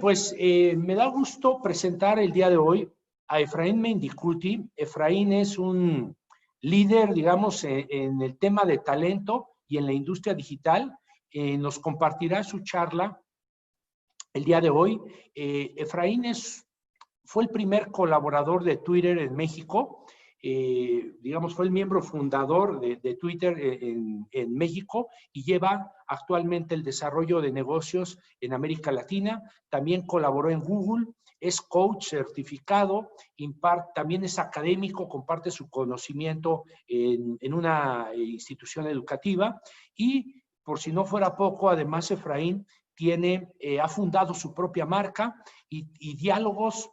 pues me da gusto presentar el día de hoy a Efraín Mendicuti. Efraín es un líder, digamos, en el tema de talento y en la industria digital. Nos compartirá su charla el día de hoy. Efraín fue el primer colaborador de Twitter en México. Digamos, fue el miembro fundador de Twitter en México y lleva actualmente el desarrollo de negocios en América Latina. También colaboró en Google, es coach certificado, también es académico, comparte su conocimiento en una institución educativa y, por si no fuera poco, además Efraín ha fundado su propia marca y Diálogos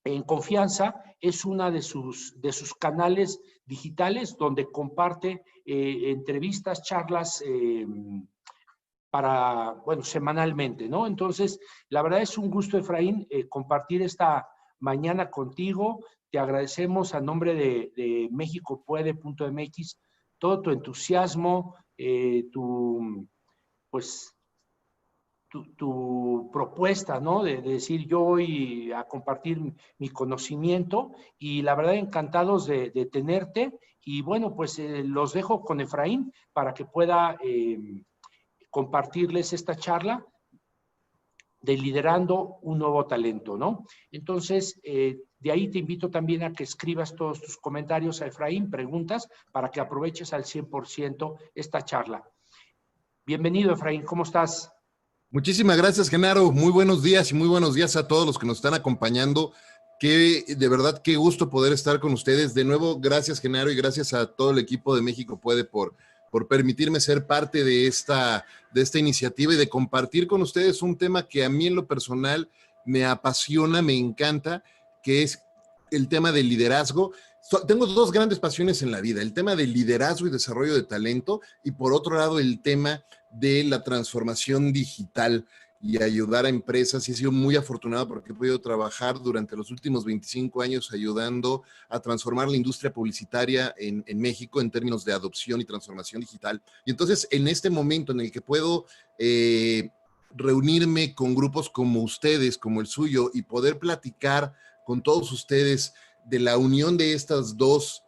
en Confianza es una de sus canales digitales donde comparte entrevistas, charlas semanalmente, ¿no? Entonces, la verdad es un gusto, Efraín, compartir esta mañana contigo. Te agradecemos a nombre de mexicopuede.mx todo tu entusiasmo, tu propuesta, ¿no? De decir, yo voy a compartir mi conocimiento y la verdad encantados de tenerte y bueno, pues los dejo con Efraín para que pueda compartirles esta charla de liderando un nuevo talento, ¿no? Entonces, de ahí te invito también a que escribas todos tus comentarios a Efraín, preguntas, para que aproveches al 100% esta charla. Bienvenido, Efraín, ¿cómo estás? Muchísimas gracias, Genaro. Muy buenos días y muy buenos días a todos los que nos están acompañando. De verdad, qué gusto poder estar con ustedes. De nuevo, gracias, Genaro, y gracias a todo el equipo de México Puede por permitirme ser parte de esta iniciativa y de compartir con ustedes un tema que a mí en lo personal me apasiona, me encanta, que es el tema del liderazgo. Tengo dos grandes pasiones en la vida, el tema del liderazgo y desarrollo de talento y por otro lado el tema de la transformación digital y ayudar a empresas, y he sido muy afortunado porque he podido trabajar durante los últimos 25 años ayudando a transformar la industria publicitaria en México en términos de adopción y transformación digital. Y entonces, en este momento en el que puedo reunirme con grupos como ustedes, como el suyo, y poder platicar con todos ustedes de la unión de estas dos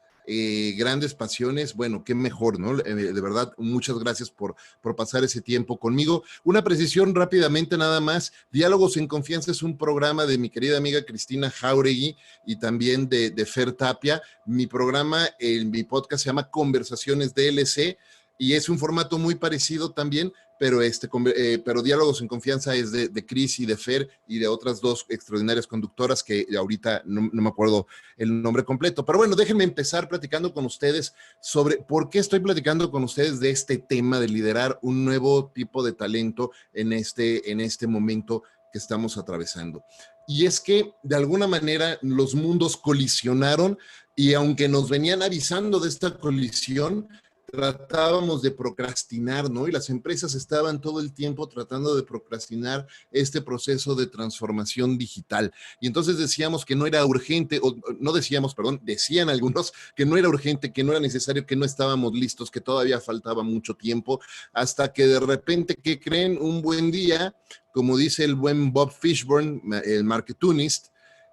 grandes pasiones, bueno, qué mejor, ¿no? De verdad, muchas gracias por pasar ese tiempo conmigo. Una precisión rápidamente nada más, Diálogos en Confianza es un programa de mi querida amiga Cristina Jauregui y también de Fer Tapia. Mi programa, mi podcast se llama Conversaciones DLC y es un formato muy parecido también, pero Diálogos en Confianza es de Cris y de Fer y de otras dos extraordinarias conductoras que ahorita no me acuerdo el nombre completo. Pero bueno, déjenme empezar platicando con ustedes sobre por qué estoy platicando con ustedes de este tema de liderar un nuevo tipo de talento en este momento que estamos atravesando. Y es que de alguna manera los mundos colisionaron y aunque nos venían avisando de esta colisión, tratábamos de procrastinar, ¿no? Y las empresas estaban todo el tiempo tratando de procrastinar este proceso de transformación digital. Y entonces decíamos que no era urgente, o no decíamos, perdón, decían algunos que no era urgente, que no era necesario, que no estábamos listos, que todavía faltaba mucho tiempo, hasta que de repente, ¿qué creen? Un buen día, como dice el buen Bob Fishburne, el marketunist,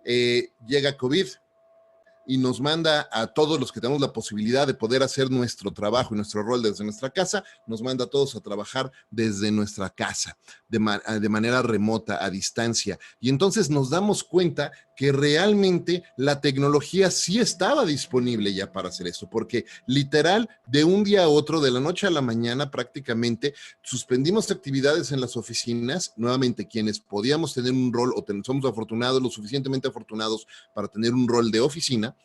llega COVID y nos manda a todos los que tenemos la posibilidad de poder hacer nuestro trabajo y nuestro rol desde nuestra casa, nos manda a todos a trabajar desde nuestra casa, de manera remota, a distancia. Y entonces nos damos cuenta que realmente la tecnología sí estaba disponible ya para hacer esto, porque literal, de un día a otro, de la noche a la mañana prácticamente, suspendimos actividades en las oficinas, nuevamente quienes podíamos tener un rol o somos afortunados, lo suficientemente afortunados para tener un rol de oficina,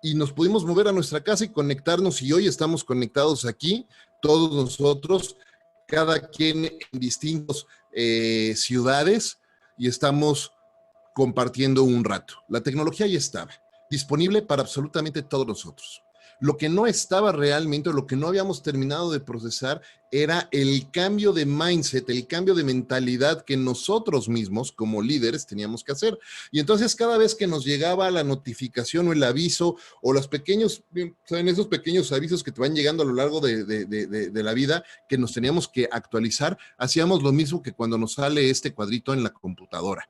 y nos pudimos mover a nuestra casa y conectarnos, y hoy estamos conectados aquí, todos nosotros, cada quien en distintas ciudades, y estamos compartiendo un rato. La tecnología ya estaba disponible para absolutamente todos nosotros. Lo que no estaba realmente, o lo que no habíamos terminado de procesar, era el cambio de mindset, el cambio de mentalidad que nosotros mismos como líderes teníamos que hacer. Y entonces cada vez que nos llegaba la notificación o el aviso o los pequeños, ¿saben? Esos pequeños avisos que te van llegando a lo largo de la vida que nos teníamos que actualizar, hacíamos lo mismo que cuando nos sale este cuadrito en la computadora.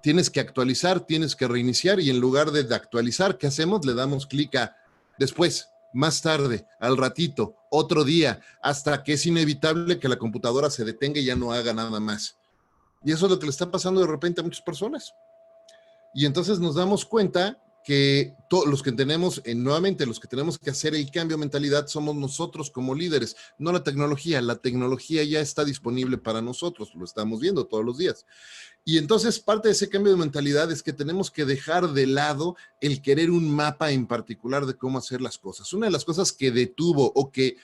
Tienes que actualizar, tienes que reiniciar y en lugar de actualizar, ¿qué hacemos? Le damos clic a después, más tarde, al ratito, otro día, hasta que es inevitable que la computadora se detenga y ya no haga nada más. Y eso es lo que le está pasando de repente a muchas personas. Y entonces nos damos cuenta que todos los que tenemos, nuevamente, los que tenemos que hacer el cambio de mentalidad somos nosotros como líderes, no la tecnología. La tecnología ya está disponible para nosotros, lo estamos viendo todos los días. Y entonces parte de ese cambio de mentalidad es que tenemos que dejar de lado el querer un mapa en particular de cómo hacer las cosas. Una de las cosas que detuvo o que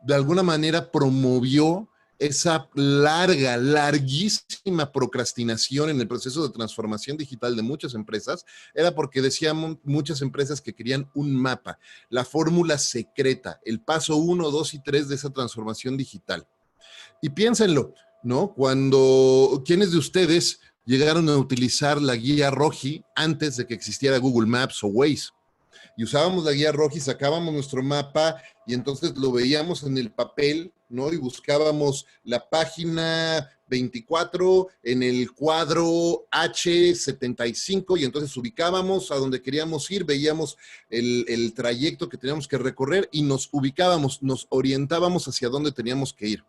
de alguna manera promovió esa larguísima procrastinación en el proceso de transformación digital de muchas empresas, era porque decíamos muchas empresas que querían un mapa, la fórmula secreta, el paso 1, 2 y 3 de esa transformación digital. Y piénsenlo, ¿no? ¿Quiénes de ustedes llegaron a utilizar la guía Roji antes de que existiera Google Maps o Waze? Y usábamos la guía Roji, sacábamos nuestro mapa y entonces lo veíamos en el papel, ¿no? Y buscábamos la página 24 en el cuadro H75 y entonces ubicábamos a donde queríamos ir, veíamos el trayecto que teníamos que recorrer y nos ubicábamos, nos orientábamos hacia dónde teníamos que ir.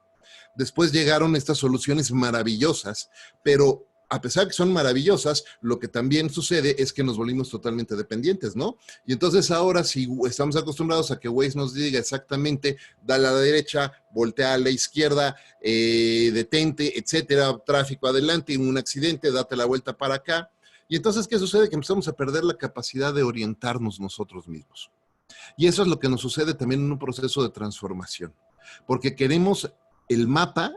Después llegaron estas soluciones maravillosas, pero a pesar de que son maravillosas, lo que también sucede es que nos volvimos totalmente dependientes, ¿no? Y entonces ahora si estamos acostumbrados a que Waze nos diga exactamente, dale a la derecha, voltea a la izquierda, detente, etcétera, tráfico adelante, un accidente, date la vuelta para acá. Y entonces, ¿qué sucede? Que empezamos a perder la capacidad de orientarnos nosotros mismos. Y eso es lo que nos sucede también en un proceso de transformación, porque queremos el mapa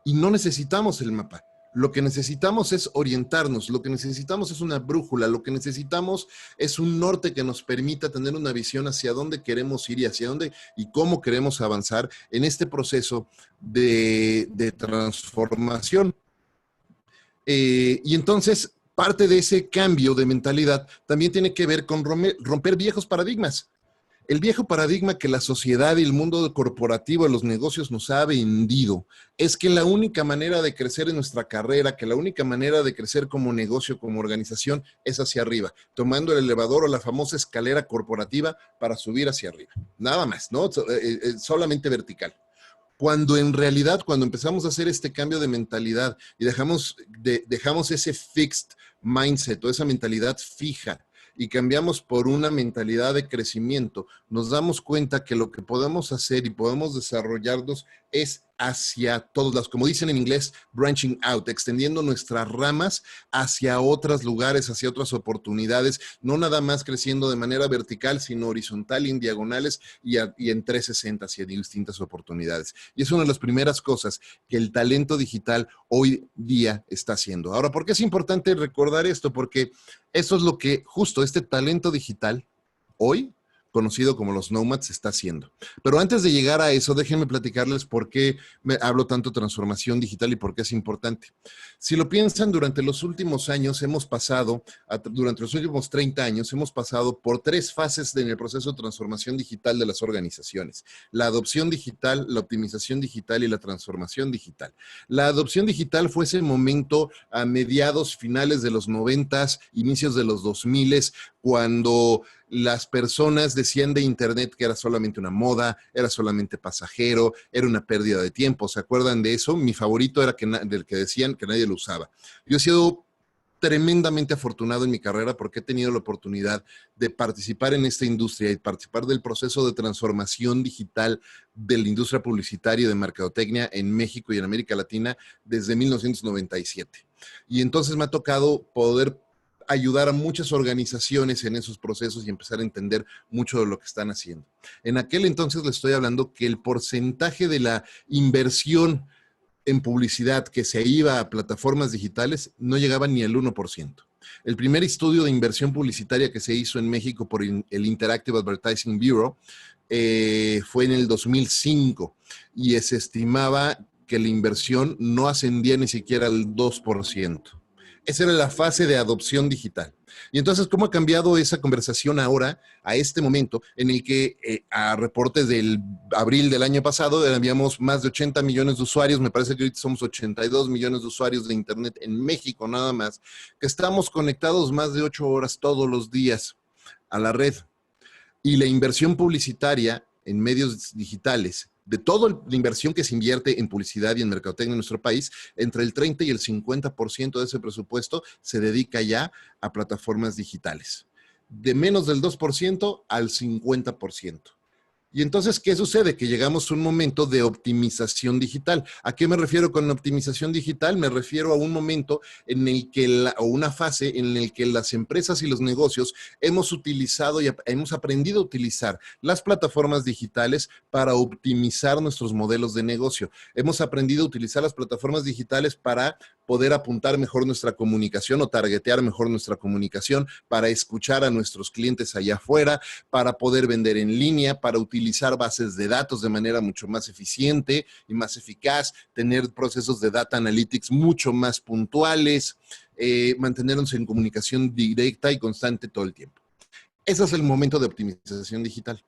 y no necesitamos el mapa. Lo que necesitamos es orientarnos, lo que necesitamos es una brújula, lo que necesitamos es un norte que nos permita tener una visión hacia dónde queremos ir y hacia dónde y cómo queremos avanzar en este proceso de transformación. Y entonces, parte de ese cambio de mentalidad también tiene que ver con romper viejos paradigmas. El viejo paradigma que la sociedad y el mundo corporativo de los negocios nos ha vendido es que la única manera de crecer en nuestra carrera, que la única manera de crecer como negocio, como organización, es hacia arriba, tomando el elevador o la famosa escalera corporativa para subir hacia arriba. Nada más, ¿no? Solamente vertical. Cuando en realidad, cuando empezamos a hacer este cambio de mentalidad y dejamos ese fixed mindset o esa mentalidad fija, y cambiamos por una mentalidad de crecimiento, nos damos cuenta que lo que podemos hacer y podemos desarrollarnos es hacia todos lados, como dicen en inglés, branching out, extendiendo nuestras ramas hacia otros lugares, hacia otras oportunidades, no nada más creciendo de manera vertical, sino horizontal y en diagonales y en 360 hacia distintas oportunidades. Y es una de las primeras cosas que el talento digital hoy día está haciendo. Ahora, ¿por qué es importante recordar esto? Porque eso es lo que justo este talento digital hoy, conocido como los nomads, está haciendo. Pero antes de llegar a eso, déjenme platicarles por qué hablo tanto de transformación digital y por qué es importante. Si lo piensan, durante los últimos años hemos pasado, durante los últimos 30 años, hemos pasado por 3 fases en el proceso de transformación digital de las organizaciones. La adopción digital, la optimización digital y la transformación digital. La adopción digital fue ese momento a mediados, finales de los 90s, inicios de los 2000s, cuando las personas decían de Internet que era solamente una moda, era solamente pasajero, era una pérdida de tiempo. ¿Se acuerdan de eso? Mi favorito era del que decían que nadie lo usaba. Yo he sido tremendamente afortunado en mi carrera porque he tenido la oportunidad de participar en esta industria y participar del proceso de transformación digital de la industria publicitaria y de mercadotecnia en México y en América Latina desde 1997. Y entonces me ha tocado poder ayudar a muchas organizaciones en esos procesos y empezar a entender mucho de lo que están haciendo. En aquel entonces les estoy hablando que el porcentaje de la inversión en publicidad que se iba a plataformas digitales no llegaba ni al 1%. El primer estudio de inversión publicitaria que se hizo en México por el Interactive Advertising Bureau fue en el 2005 y se estimaba que la inversión no ascendía ni siquiera al 2%. Esa era la fase de adopción digital. Y entonces, ¿cómo ha cambiado esa conversación ahora, a este momento, en el que a reportes del abril del año pasado habíamos más de 80 millones de usuarios, me parece que ahorita somos 82 millones de usuarios de Internet en México nada más, que estamos conectados más de 8 horas todos los días a la red. Y la inversión publicitaria en medios digitales, de toda la inversión que se invierte en publicidad y en mercadotecnia en nuestro país, entre el 30 y el 50% de ese presupuesto se dedica ya a plataformas digitales. De menos del 2% al 50%. Y entonces, ¿qué sucede? Que llegamos a un momento de optimización digital. ¿A qué me refiero con optimización digital? Me refiero a un momento en el que, o una fase en el que las empresas y los negocios hemos utilizado y hemos aprendido a utilizar las plataformas digitales para optimizar nuestros modelos de negocio. Hemos aprendido a utilizar las plataformas digitales para poder apuntar mejor nuestra comunicación o targetear mejor nuestra comunicación, para escuchar a nuestros clientes allá afuera, para poder vender en línea, para utilizar bases de datos de manera mucho más eficiente y más eficaz, tener procesos de data analytics mucho más puntuales, mantenernos en comunicación directa y constante todo el tiempo. Ese es el momento de optimización digital.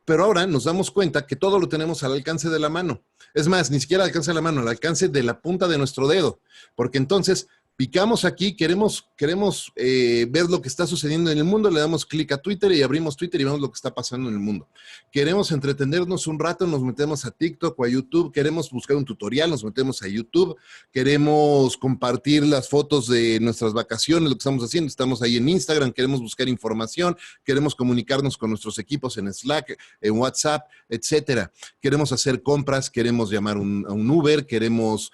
Pero ahora nos damos cuenta que todo lo tenemos al alcance de la mano. Es más, ni siquiera al alcance de la mano, al alcance de la punta de nuestro dedo. Porque entonces picamos aquí, queremos ver lo que está sucediendo en el mundo, le damos clic a Twitter y abrimos Twitter y vemos lo que está pasando en el mundo. Queremos entretenernos un rato, nos metemos a TikTok o a YouTube, queremos buscar un tutorial, nos metemos a YouTube, queremos compartir las fotos de nuestras vacaciones, lo que estamos haciendo, estamos ahí en Instagram, queremos buscar información, queremos comunicarnos con nuestros equipos en Slack, en WhatsApp, etcétera. Queremos hacer compras, queremos llamar a un Uber, queremos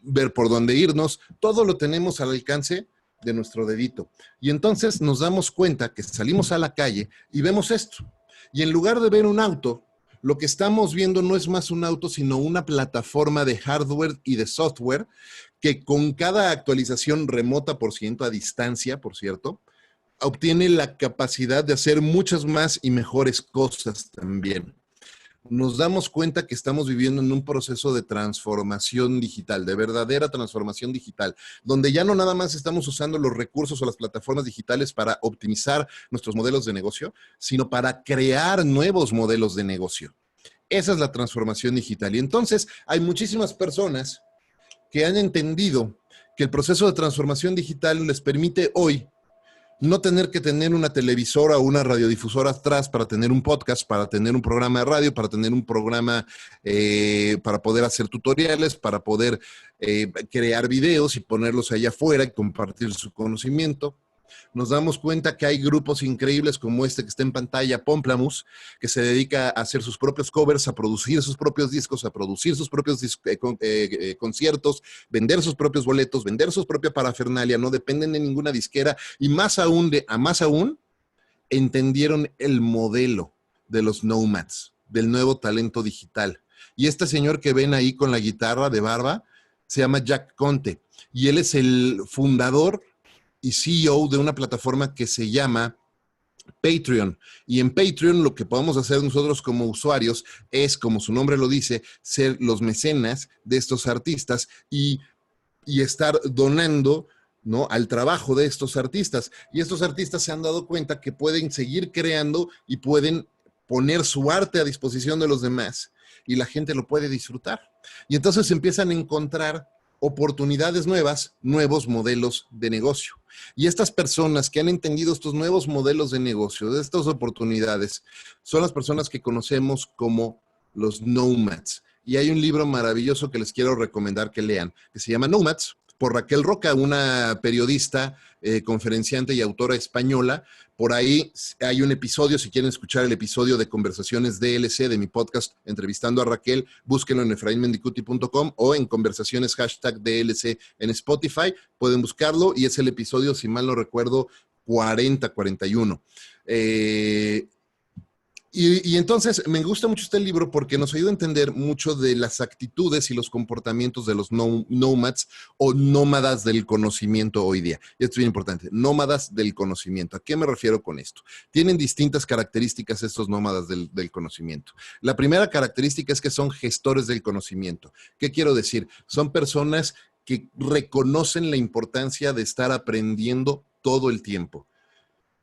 ver por dónde irnos, todo lo tenemos al alcance de nuestro dedito. Y entonces nos damos cuenta que salimos a la calle y vemos esto. Y en lugar de ver un auto, lo que estamos viendo no es más un auto, sino una plataforma de hardware y de software que con cada actualización remota, por ciento, a distancia, por cierto, obtiene la capacidad de hacer muchas más y mejores cosas también. Nos damos cuenta que estamos viviendo en un proceso de transformación digital, de verdadera transformación digital, donde ya no nada más estamos usando los recursos o las plataformas digitales para optimizar nuestros modelos de negocio, sino para crear nuevos modelos de negocio. Esa es la transformación digital. Y entonces hay muchísimas personas que han entendido que el proceso de transformación digital les permite hoy no tener que tener una televisora o una radiodifusora atrás para tener un podcast, para tener un programa de radio, para tener un programa, para poder hacer tutoriales, para poder crear videos y ponerlos allá afuera y compartir su conocimiento. Nos damos cuenta que hay grupos increíbles como este que está en pantalla, Pomplamoose, que se dedica a hacer sus propios covers, a producir sus propios discos, a producir sus propios conciertos, vender sus propios boletos, vender su propia parafernalia, no dependen de ninguna disquera y más aún, entendieron el modelo de los nomads, del nuevo talento digital. Y este señor que ven ahí con la guitarra de barba se llama Jack Conte y él es el fundador y CEO de una plataforma que se llama Patreon. Y en Patreon lo que podemos hacer nosotros como usuarios es, como su nombre lo dice, ser los mecenas de estos artistas y estar donando, ¿no?, al trabajo de estos artistas. Y estos artistas se han dado cuenta que pueden seguir creando y pueden poner su arte a disposición de los demás y la gente lo puede disfrutar. Y entonces empiezan a encontrar oportunidades nuevas, nuevos modelos de negocio. Y estas personas que han entendido estos nuevos modelos de negocio, de estas oportunidades, son las personas que conocemos como los nomads. Y hay un libro maravilloso que les quiero recomendar que lean, que se llama Nomads, por Raquel Roca, una periodista, conferenciante y autora española. Por ahí hay un episodio, si quieren escuchar el episodio de Conversaciones DLC de mi podcast Entrevistando a Raquel, búsquenlo en efrainmendicuti.com o en Conversaciones #DLC en Spotify. Pueden buscarlo y es el episodio, si mal no recuerdo, 41. Y entonces me gusta mucho este libro porque nos ayuda a entender mucho de las actitudes y los comportamientos de los nomads o nómadas del conocimiento hoy día. Y esto es bien importante, nómadas del conocimiento. ¿A qué me refiero con esto? Tienen distintas características estos nómadas del conocimiento. La primera característica es que son gestores del conocimiento. ¿Qué quiero decir? Son personas que reconocen la importancia de estar aprendiendo todo el tiempo.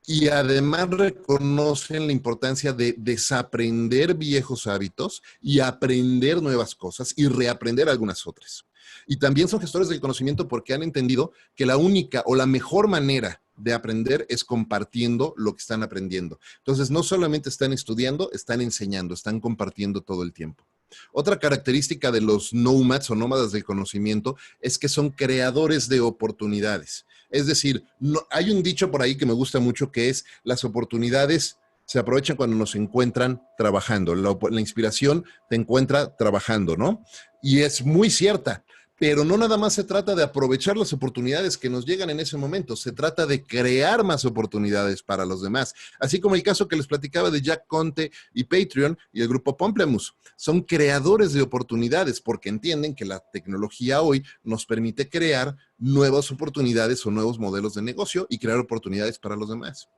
Y además reconocen la importancia de desaprender viejos hábitos y aprender nuevas cosas y reaprender algunas otras. Y también son gestores del conocimiento porque han entendido que la única o la mejor manera de aprender es compartiendo lo que están aprendiendo. Entonces, no solamente están estudiando, están enseñando, están compartiendo todo el tiempo. Otra característica de los nomads o nómadas del conocimiento es que son creadores de oportunidades. Es decir, hay un dicho por ahí que me gusta mucho que es las oportunidades se aprovechan cuando nos encuentran trabajando. La inspiración te encuentra trabajando, ¿no? Y es muy cierta. Pero no nada más se trata de aprovechar las oportunidades que nos llegan en ese momento, se trata de crear más oportunidades para los demás. Así como el caso que les platicaba de Jack Conte y Patreon y el grupo Pomplamoose. Son creadores de oportunidades porque entienden que la tecnología hoy nos permite crear nuevas oportunidades o nuevos modelos de negocio y crear oportunidades para los demás.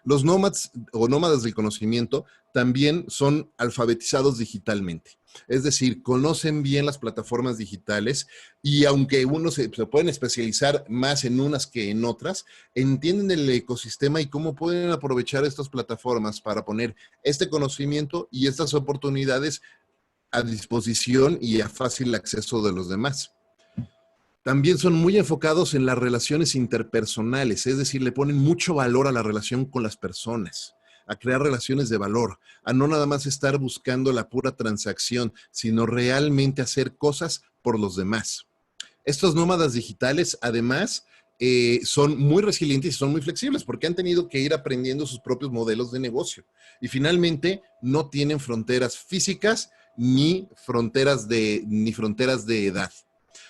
Los nómadas o nómadas del conocimiento también son alfabetizados digitalmente. Es decir, conocen bien las plataformas digitales y aunque unos se pueden especializar más en unas que en otras, entienden el ecosistema y cómo pueden aprovechar estas plataformas para poner este conocimiento y estas oportunidades a disposición y a fácil acceso de los demás. También son muy enfocados en las relaciones interpersonales, es decir, le ponen mucho valor a la relación con las personas, a crear relaciones de valor, a no nada más estar buscando la pura transacción, sino realmente hacer cosas por los demás. Estos nómadas digitales, además, son muy resilientes y son muy flexibles porque han tenido que ir aprendiendo sus propios modelos de negocio. Y finalmente, no tienen fronteras físicas ni fronteras de edad.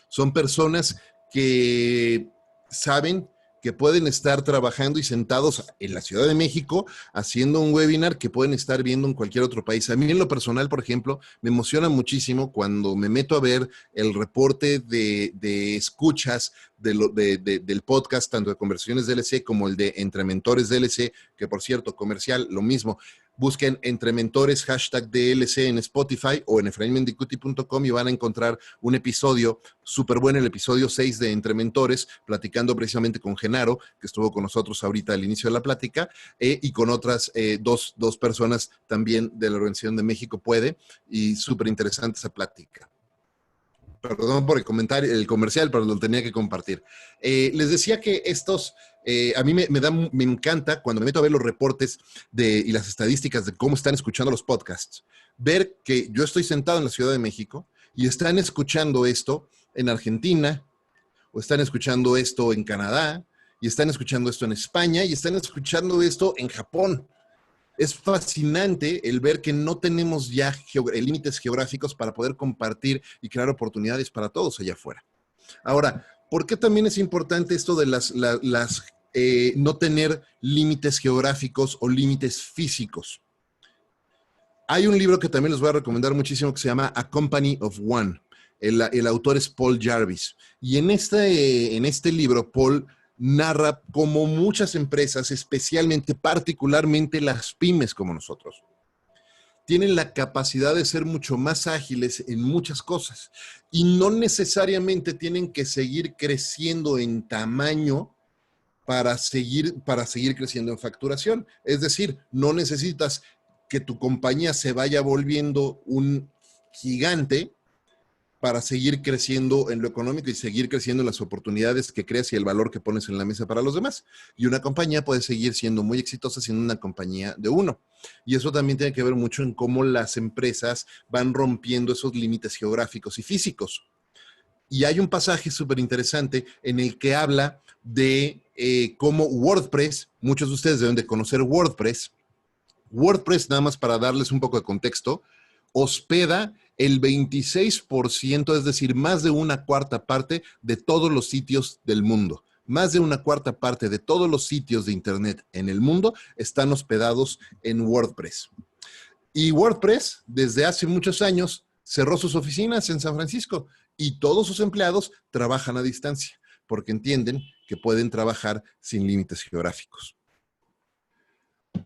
Son personas que saben que pueden estar trabajando y sentados en la Ciudad de México haciendo un webinar que pueden estar viendo en cualquier otro país. A mí en lo personal, por ejemplo, me emociona muchísimo cuando me meto a ver el reporte de escuchas del podcast, tanto de Conversaciones DLC como el de Entre Mentores DLC, que por cierto, comercial, lo mismo. Busquen Entre Mentores, #DLC en Spotify o en efrainmendicuti.com y van a encontrar un episodio súper bueno, el episodio 6 de Entre Mentores, platicando precisamente con Genaro, que estuvo con nosotros ahorita al inicio de la plática, y con otras dos personas también de la Organización de México Puede, y súper interesante esa plática. Perdón por el comentario, el comercial, pero lo tenía que compartir. Les decía que estos, a mí me encanta cuando me meto a ver los reportes y las estadísticas de cómo están escuchando los podcasts, ver que yo estoy sentado en la Ciudad de México y están escuchando esto en Argentina, o están escuchando esto en Canadá, y están escuchando esto en España, y están escuchando esto en Japón. Es fascinante el ver que no tenemos ya límites geográficos para poder compartir y crear oportunidades para todos allá afuera. Ahora, ¿por qué también es importante esto de no tener límites geográficos o límites físicos? Hay un libro que también les voy a recomendar muchísimo que se llama A Company of One. El autor es Paul Jarvis. Y en este libro, Paul narra cómo muchas empresas, particularmente las pymes como nosotros, tienen la capacidad de ser mucho más ágiles en muchas cosas y no necesariamente tienen que seguir creciendo en tamaño para seguir creciendo en facturación. Es decir, no necesitas que tu compañía se vaya volviendo un gigante para seguir creciendo en lo económico y seguir creciendo en las oportunidades que creas y el valor que pones en la mesa para los demás. Y una compañía puede seguir siendo muy exitosa siendo una compañía de uno. Y eso también tiene que ver mucho en cómo las empresas van rompiendo esos límites geográficos y físicos. Y hay un pasaje súper interesante en el que habla de cómo WordPress, muchos de ustedes deben de conocer WordPress. WordPress, nada más para darles un poco de contexto, hospeda el 26%, es decir, más de una cuarta parte de todos los sitios del mundo. Más de una cuarta parte de todos los sitios de Internet en el mundo están hospedados en WordPress. Y WordPress, desde hace muchos años, cerró sus oficinas en San Francisco y todos sus empleados trabajan a distancia porque entienden que pueden trabajar sin límites geográficos.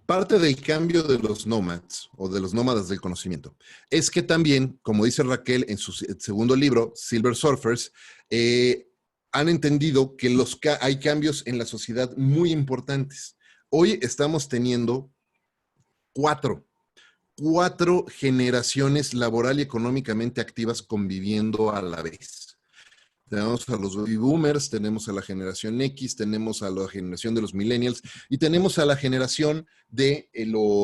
Parte del cambio de los nomads o de los nómadas del conocimiento es que también, como dice Raquel en su segundo libro, Silver Surfers, han entendido que hay cambios en la sociedad muy importantes. Hoy estamos teniendo cuatro generaciones laboral y económicamente activas conviviendo a la vez. Tenemos a los baby boomers, tenemos a la generación X, tenemos a la generación de los millennials y tenemos a la generación de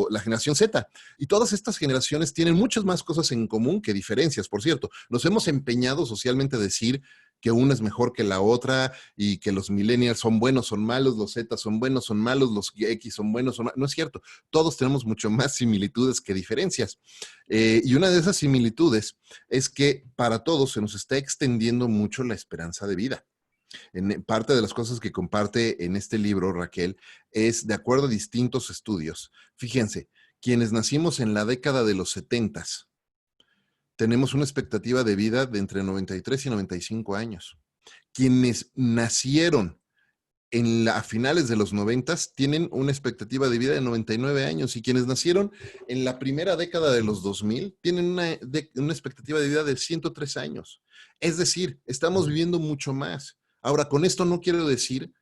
la generación Z. Y todas estas generaciones tienen muchas más cosas en común que diferencias, por cierto. Nos hemos empeñado socialmente a decir que una es mejor que la otra y que los millennials son buenos, son malos, los Z son buenos, son malos, los X son buenos, son malos. No es cierto. Todos tenemos mucho más similitudes que diferencias. Y una de esas similitudes es que para todos se nos está extendiendo mucho la esperanza de vida. En parte de las cosas que comparte en este libro, Raquel, es de acuerdo a distintos estudios. Fíjense, quienes nacimos en la década de los 70s, tenemos una expectativa de vida de entre 93 y 95 años. Quienes nacieron a finales de los 90s tienen una expectativa de vida de 99 años y quienes nacieron en la primera década de los 2000 tienen una expectativa de vida de 103 años. Es decir, estamos viviendo mucho más. Ahora, con esto no quiero decir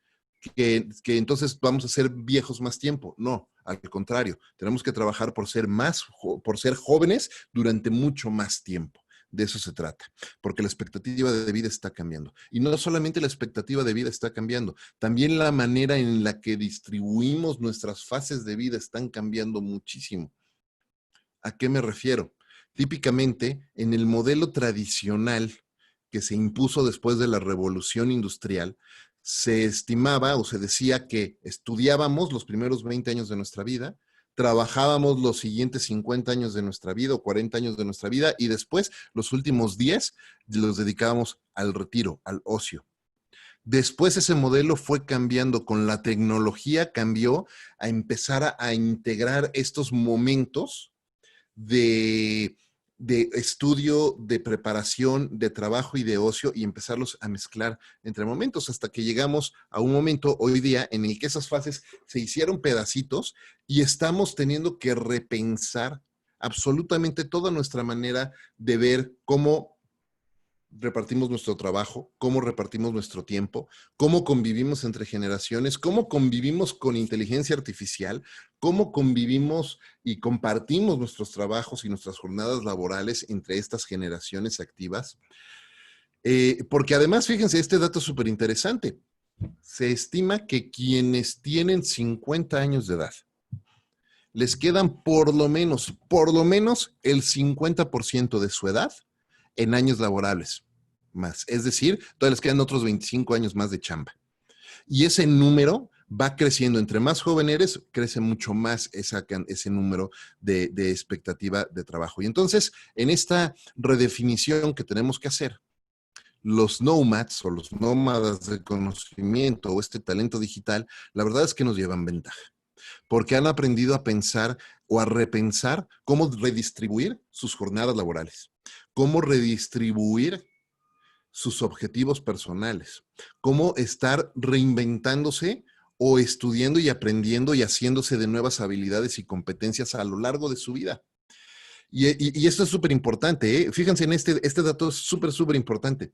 que entonces vamos a ser viejos más tiempo. No, al contrario, tenemos que trabajar por ser jóvenes durante mucho más tiempo. De eso se trata, porque la expectativa de vida está cambiando. Y no solamente la expectativa de vida está cambiando, también la manera en la que distribuimos nuestras fases de vida están cambiando muchísimo. ¿A qué me refiero? Típicamente, en el modelo tradicional que se impuso después de la Revolución Industrial, se estimaba o se decía que estudiábamos los primeros 20 años de nuestra vida, trabajábamos los siguientes 50 años de nuestra vida o 40 años de nuestra vida y después los últimos 10 los dedicábamos al retiro, al ocio. Después ese modelo fue cambiando, con la tecnología cambió a empezar a integrar estos momentos de estudio, de preparación, de trabajo y de ocio y empezarlos a mezclar entre momentos hasta que llegamos a un momento hoy día en el que esas fases se hicieron pedacitos y estamos teniendo que repensar absolutamente toda nuestra manera de ver cómo repartimos nuestro trabajo, cómo repartimos nuestro tiempo, cómo convivimos entre generaciones, cómo convivimos con inteligencia artificial, cómo convivimos y compartimos nuestros trabajos y nuestras jornadas laborales entre estas generaciones activas. Porque además, fíjense, este dato es súper interesante. Se estima que quienes tienen 50 años de edad, les quedan por lo menos el 50% de su edad en años laborables más. Es decir, todavía les quedan otros 25 años más de chamba. Y ese número va creciendo. Entre más joven eres, crece mucho más ese número de expectativa de trabajo. Y entonces, en esta redefinición que tenemos que hacer, los nomads o los nómadas del conocimiento o este talento digital, la verdad es que nos llevan ventaja. Porque han aprendido a pensar o a repensar cómo redistribuir sus jornadas laborales, cómo redistribuir sus objetivos personales, cómo estar reinventándose o estudiando y aprendiendo y haciéndose de nuevas habilidades y competencias a lo largo de su vida. Y esto es súper importante, ¿eh? Fíjense en este dato es súper importante.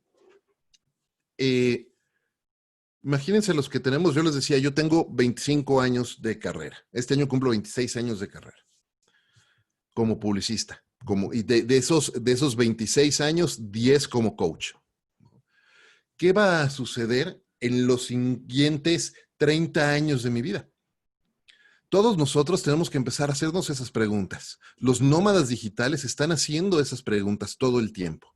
Imagínense los que tenemos, yo les decía, yo tengo 25 años de carrera. Este año cumplo 26 años de carrera como publicista. Y de esos 26 años, 10 como coach. ¿Qué va a suceder en los siguientes 30 años de mi vida? Todos nosotros tenemos que empezar a hacernos esas preguntas. Los nómadas digitales están haciendo esas preguntas todo el tiempo.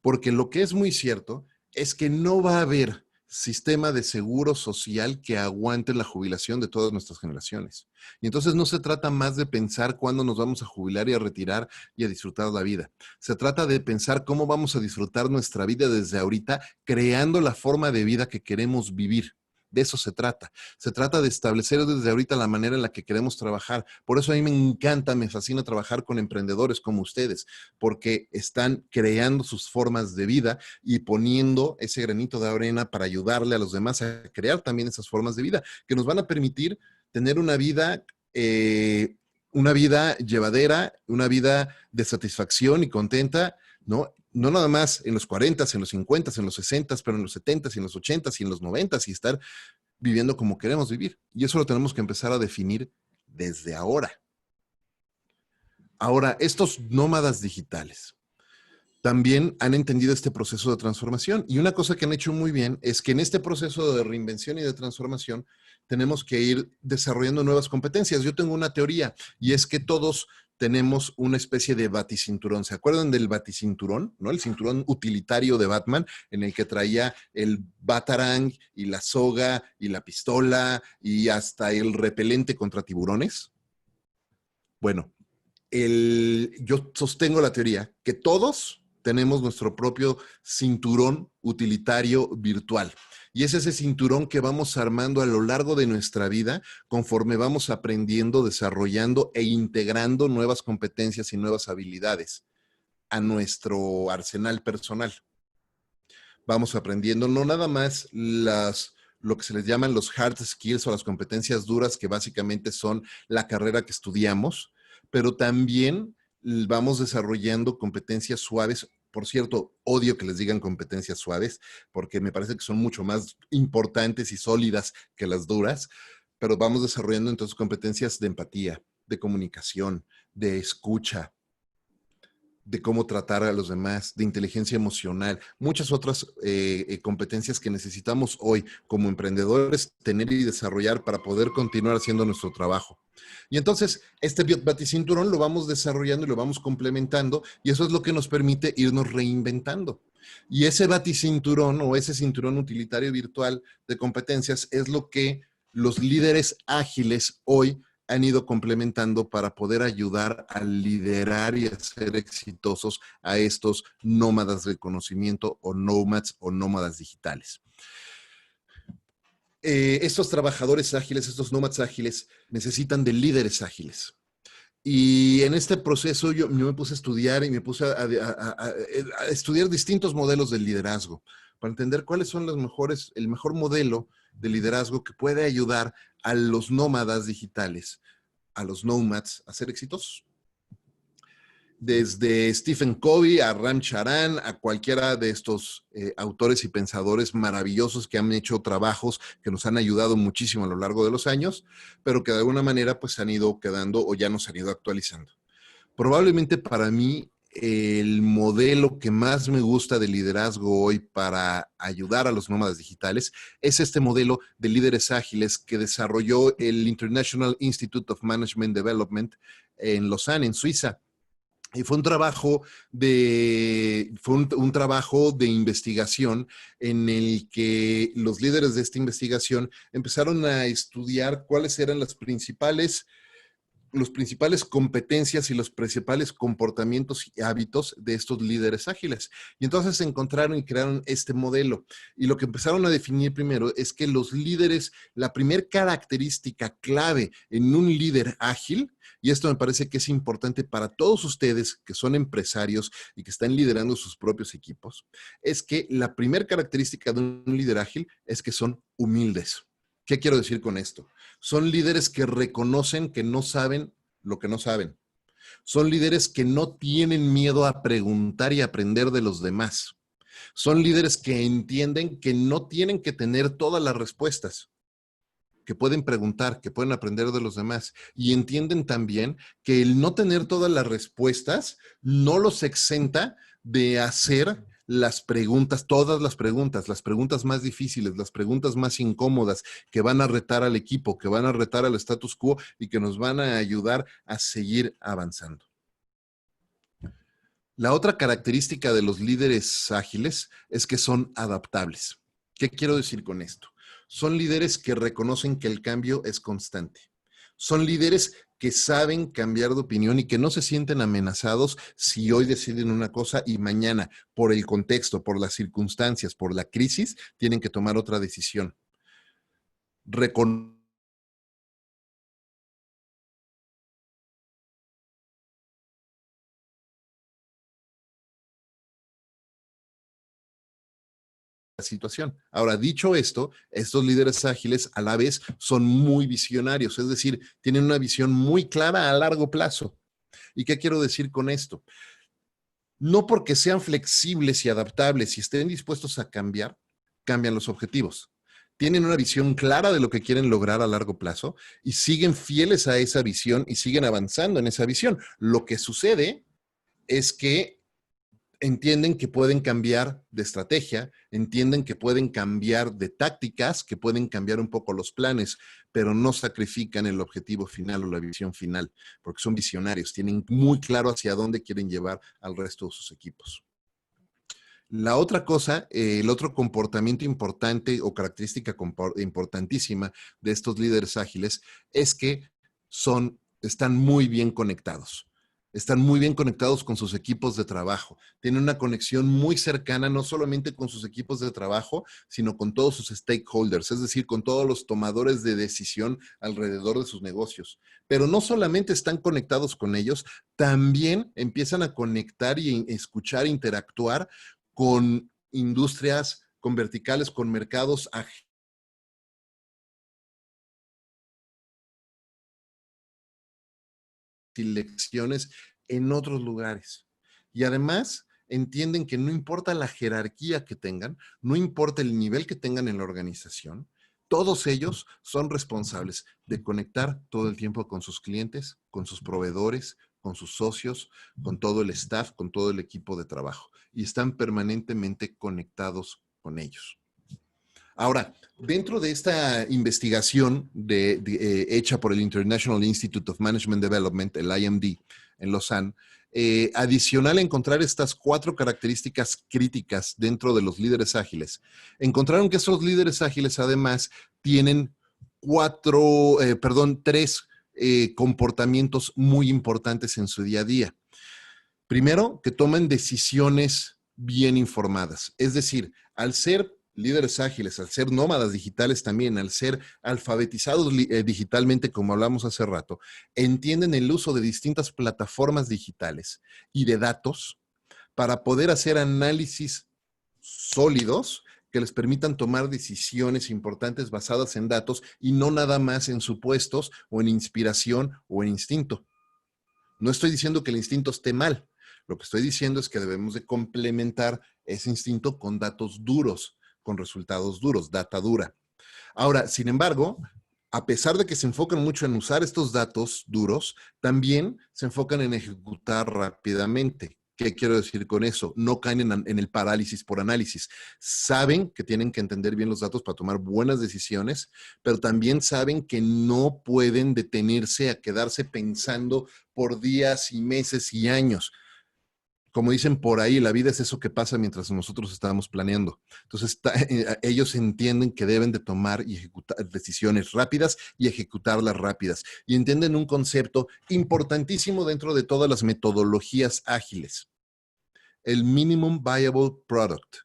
Porque lo que es muy cierto es que no va a haber sistema de seguro social que aguante la jubilación de todas nuestras generaciones. Y entonces no se trata más de pensar cuándo nos vamos a jubilar y a retirar y a disfrutar la vida. Se trata de pensar cómo vamos a disfrutar nuestra vida desde ahorita, creando la forma de vida que queremos vivir. De eso se trata. Se trata de establecer desde ahorita la manera en la que queremos trabajar. Por eso a mí me encanta, me fascina trabajar con emprendedores como ustedes, porque están creando sus formas de vida y poniendo ese granito de arena para ayudarle a los demás a crear también esas formas de vida que nos van a permitir tener una vida llevadera, una vida de satisfacción y contenta, ¿no? No nada más en los 40, en los 50, en los 60, pero en los 70, en los 80 y en los 90 y estar viviendo como queremos vivir. Y eso lo tenemos que empezar a definir desde ahora. Ahora, estos nómadas digitales también han entendido este proceso de transformación. Y una cosa que han hecho muy bien es que en este proceso de reinvención y de transformación tenemos que ir desarrollando nuevas competencias. Yo tengo una teoría y es que todos tenemos una especie de baticinturón. ¿Se acuerdan del baticinturón? ¿No? El cinturón utilitario de Batman en el que traía el batarang y la soga y la pistola y hasta el repelente contra tiburones. Bueno, yo sostengo la teoría que todos tenemos nuestro propio cinturón utilitario virtual. Y es ese cinturón que vamos armando a lo largo de nuestra vida conforme vamos aprendiendo, desarrollando e integrando nuevas competencias y nuevas habilidades a nuestro arsenal personal. Vamos aprendiendo no nada más lo que se les llaman los hard skills o las competencias duras, que básicamente son la carrera que estudiamos, pero también vamos desarrollando competencias suaves. Por cierto, odio que les digan competencias suaves, porque me parece que son mucho más importantes y sólidas que las duras, pero vamos desarrollando entonces competencias de empatía, de comunicación, de escucha, de cómo tratar a los demás, de inteligencia emocional, muchas otras competencias que necesitamos hoy como emprendedores tener y desarrollar para poder continuar haciendo nuestro trabajo. Y entonces, este baticinturón lo vamos desarrollando y lo vamos complementando, y eso es lo que nos permite irnos reinventando. Y ese baticinturón o ese cinturón utilitario virtual de competencias es lo que los líderes ágiles hoy han ido complementando para poder ayudar a liderar y a ser exitosos a estos nómadas del conocimiento o nomads o nómadas digitales. Estos trabajadores ágiles, estos nómadas ágiles, necesitan de líderes ágiles. Y en este proceso yo me puse a estudiar y me puse a estudiar distintos modelos de liderazgo para entender cuáles son el mejor modelo de liderazgo que puede ayudar a los nómadas digitales, a los nomads, a ser exitosos. Desde Stephen Covey a Ram Charan, a cualquiera de estos autores y pensadores maravillosos que han hecho trabajos que nos han ayudado muchísimo a lo largo de los años, pero que de alguna manera pues han ido quedando o ya nos han ido actualizando. Probablemente para mí el modelo que más me gusta de liderazgo hoy para ayudar a los nómadas digitales es este modelo de líderes ágiles que desarrolló el International Institute of Management Development en Lausanne, en Suiza. Y fue un trabajo un trabajo de investigación en el que los líderes de esta investigación empezaron a estudiar cuáles eran las principales competencias y los principales comportamientos y hábitos de estos líderes ágiles. Y entonces se encontraron y crearon este modelo. Y lo que empezaron a definir primero es que los líderes, la primera característica clave en un líder ágil, y esto me parece que es importante para todos ustedes que son empresarios y que están liderando sus propios equipos, es que la primera característica de un líder ágil es que son humildes. ¿Qué quiero decir con esto? Son líderes que reconocen que no saben lo que no saben. Son líderes que no tienen miedo a preguntar y aprender de los demás. Son líderes que entienden que no tienen que tener todas las respuestas, que pueden preguntar, que pueden aprender de los demás. Y entienden también que el no tener todas las respuestas no los exenta de hacer las preguntas, todas las preguntas más difíciles, las preguntas más incómodas que van a retar al equipo, que van a retar al status quo y que nos van a ayudar a seguir avanzando. La otra característica de los líderes ágiles es que son adaptables. ¿Qué quiero decir con esto? Son líderes que reconocen que el cambio es constante. Son líderes que saben cambiar de opinión y que no se sienten amenazados si hoy deciden una cosa y mañana, por el contexto, por las circunstancias, por la crisis, tienen que tomar otra decisión. reconocer la situación. Ahora, dicho esto, estos líderes ágiles a la vez son muy visionarios, es decir, tienen una visión muy clara a largo plazo. ¿Y qué quiero decir con esto? No porque sean flexibles y adaptables y estén dispuestos a cambiar, cambian los objetivos. Tienen una visión clara de lo que quieren lograr a largo plazo y siguen fieles a esa visión y siguen avanzando en esa visión. Lo que sucede es que entienden que pueden cambiar de estrategia, entienden que pueden cambiar de tácticas, que pueden cambiar un poco los planes, pero no sacrifican el objetivo final o la visión final, porque son visionarios, tienen muy claro hacia dónde quieren llevar al resto de sus equipos. La otra cosa, el otro comportamiento importante o característica importantísima de estos líderes ágiles es que están muy bien conectados. Están muy bien conectados con sus equipos de trabajo. Tienen una conexión muy cercana, no solamente con sus equipos de trabajo, sino con todos sus stakeholders, es decir, con todos los tomadores de decisión alrededor de sus negocios. Pero no solamente están conectados con ellos, también empiezan a conectar y escuchar, interactuar con industrias, con verticales, con mercados y lecciones en otros lugares. Y además entienden que no importa la jerarquía que tengan, no importa el nivel que tengan en la organización, todos ellos son responsables de conectar todo el tiempo con sus clientes, con sus proveedores, con sus socios, con todo el staff, con todo el equipo de trabajo. Y están permanentemente conectados con ellos. Ahora, dentro de esta investigación hecha por el International Institute of Management Development, el IMD, en Lausanne, adicional a encontrar estas 4 características críticas dentro de los líderes ágiles, encontraron que esos líderes ágiles además tienen 3 comportamientos muy importantes en su día a día. Primero, que toman decisiones bien informadas. Es decir, al ser líderes ágiles, al ser nómadas digitales también, al ser alfabetizados digitalmente, como hablamos hace rato, entienden el uso de distintas plataformas digitales y de datos para poder hacer análisis sólidos que les permitan tomar decisiones importantes basadas en datos y no nada más en supuestos o en inspiración o en instinto. No estoy diciendo que el instinto esté mal. Lo que estoy diciendo es que debemos de complementar ese instinto con datos duros, con resultados duros, data dura. Ahora, sin embargo, a pesar de que se enfocan mucho en usar estos datos duros, también se enfocan en ejecutar rápidamente. ¿Qué quiero decir con eso? No caen en el parálisis por análisis. Saben que tienen que entender bien los datos para tomar buenas decisiones, pero también saben que no pueden detenerse a quedarse pensando por días y meses y años. Como dicen por ahí, la vida es eso que pasa mientras nosotros estamos planeando. Entonces, ellos entienden que deben de tomar y ejecutar decisiones rápidas y ejecutarlas rápidas. Y entienden un concepto importantísimo dentro de todas las metodologías ágiles: el Minimum Viable Product.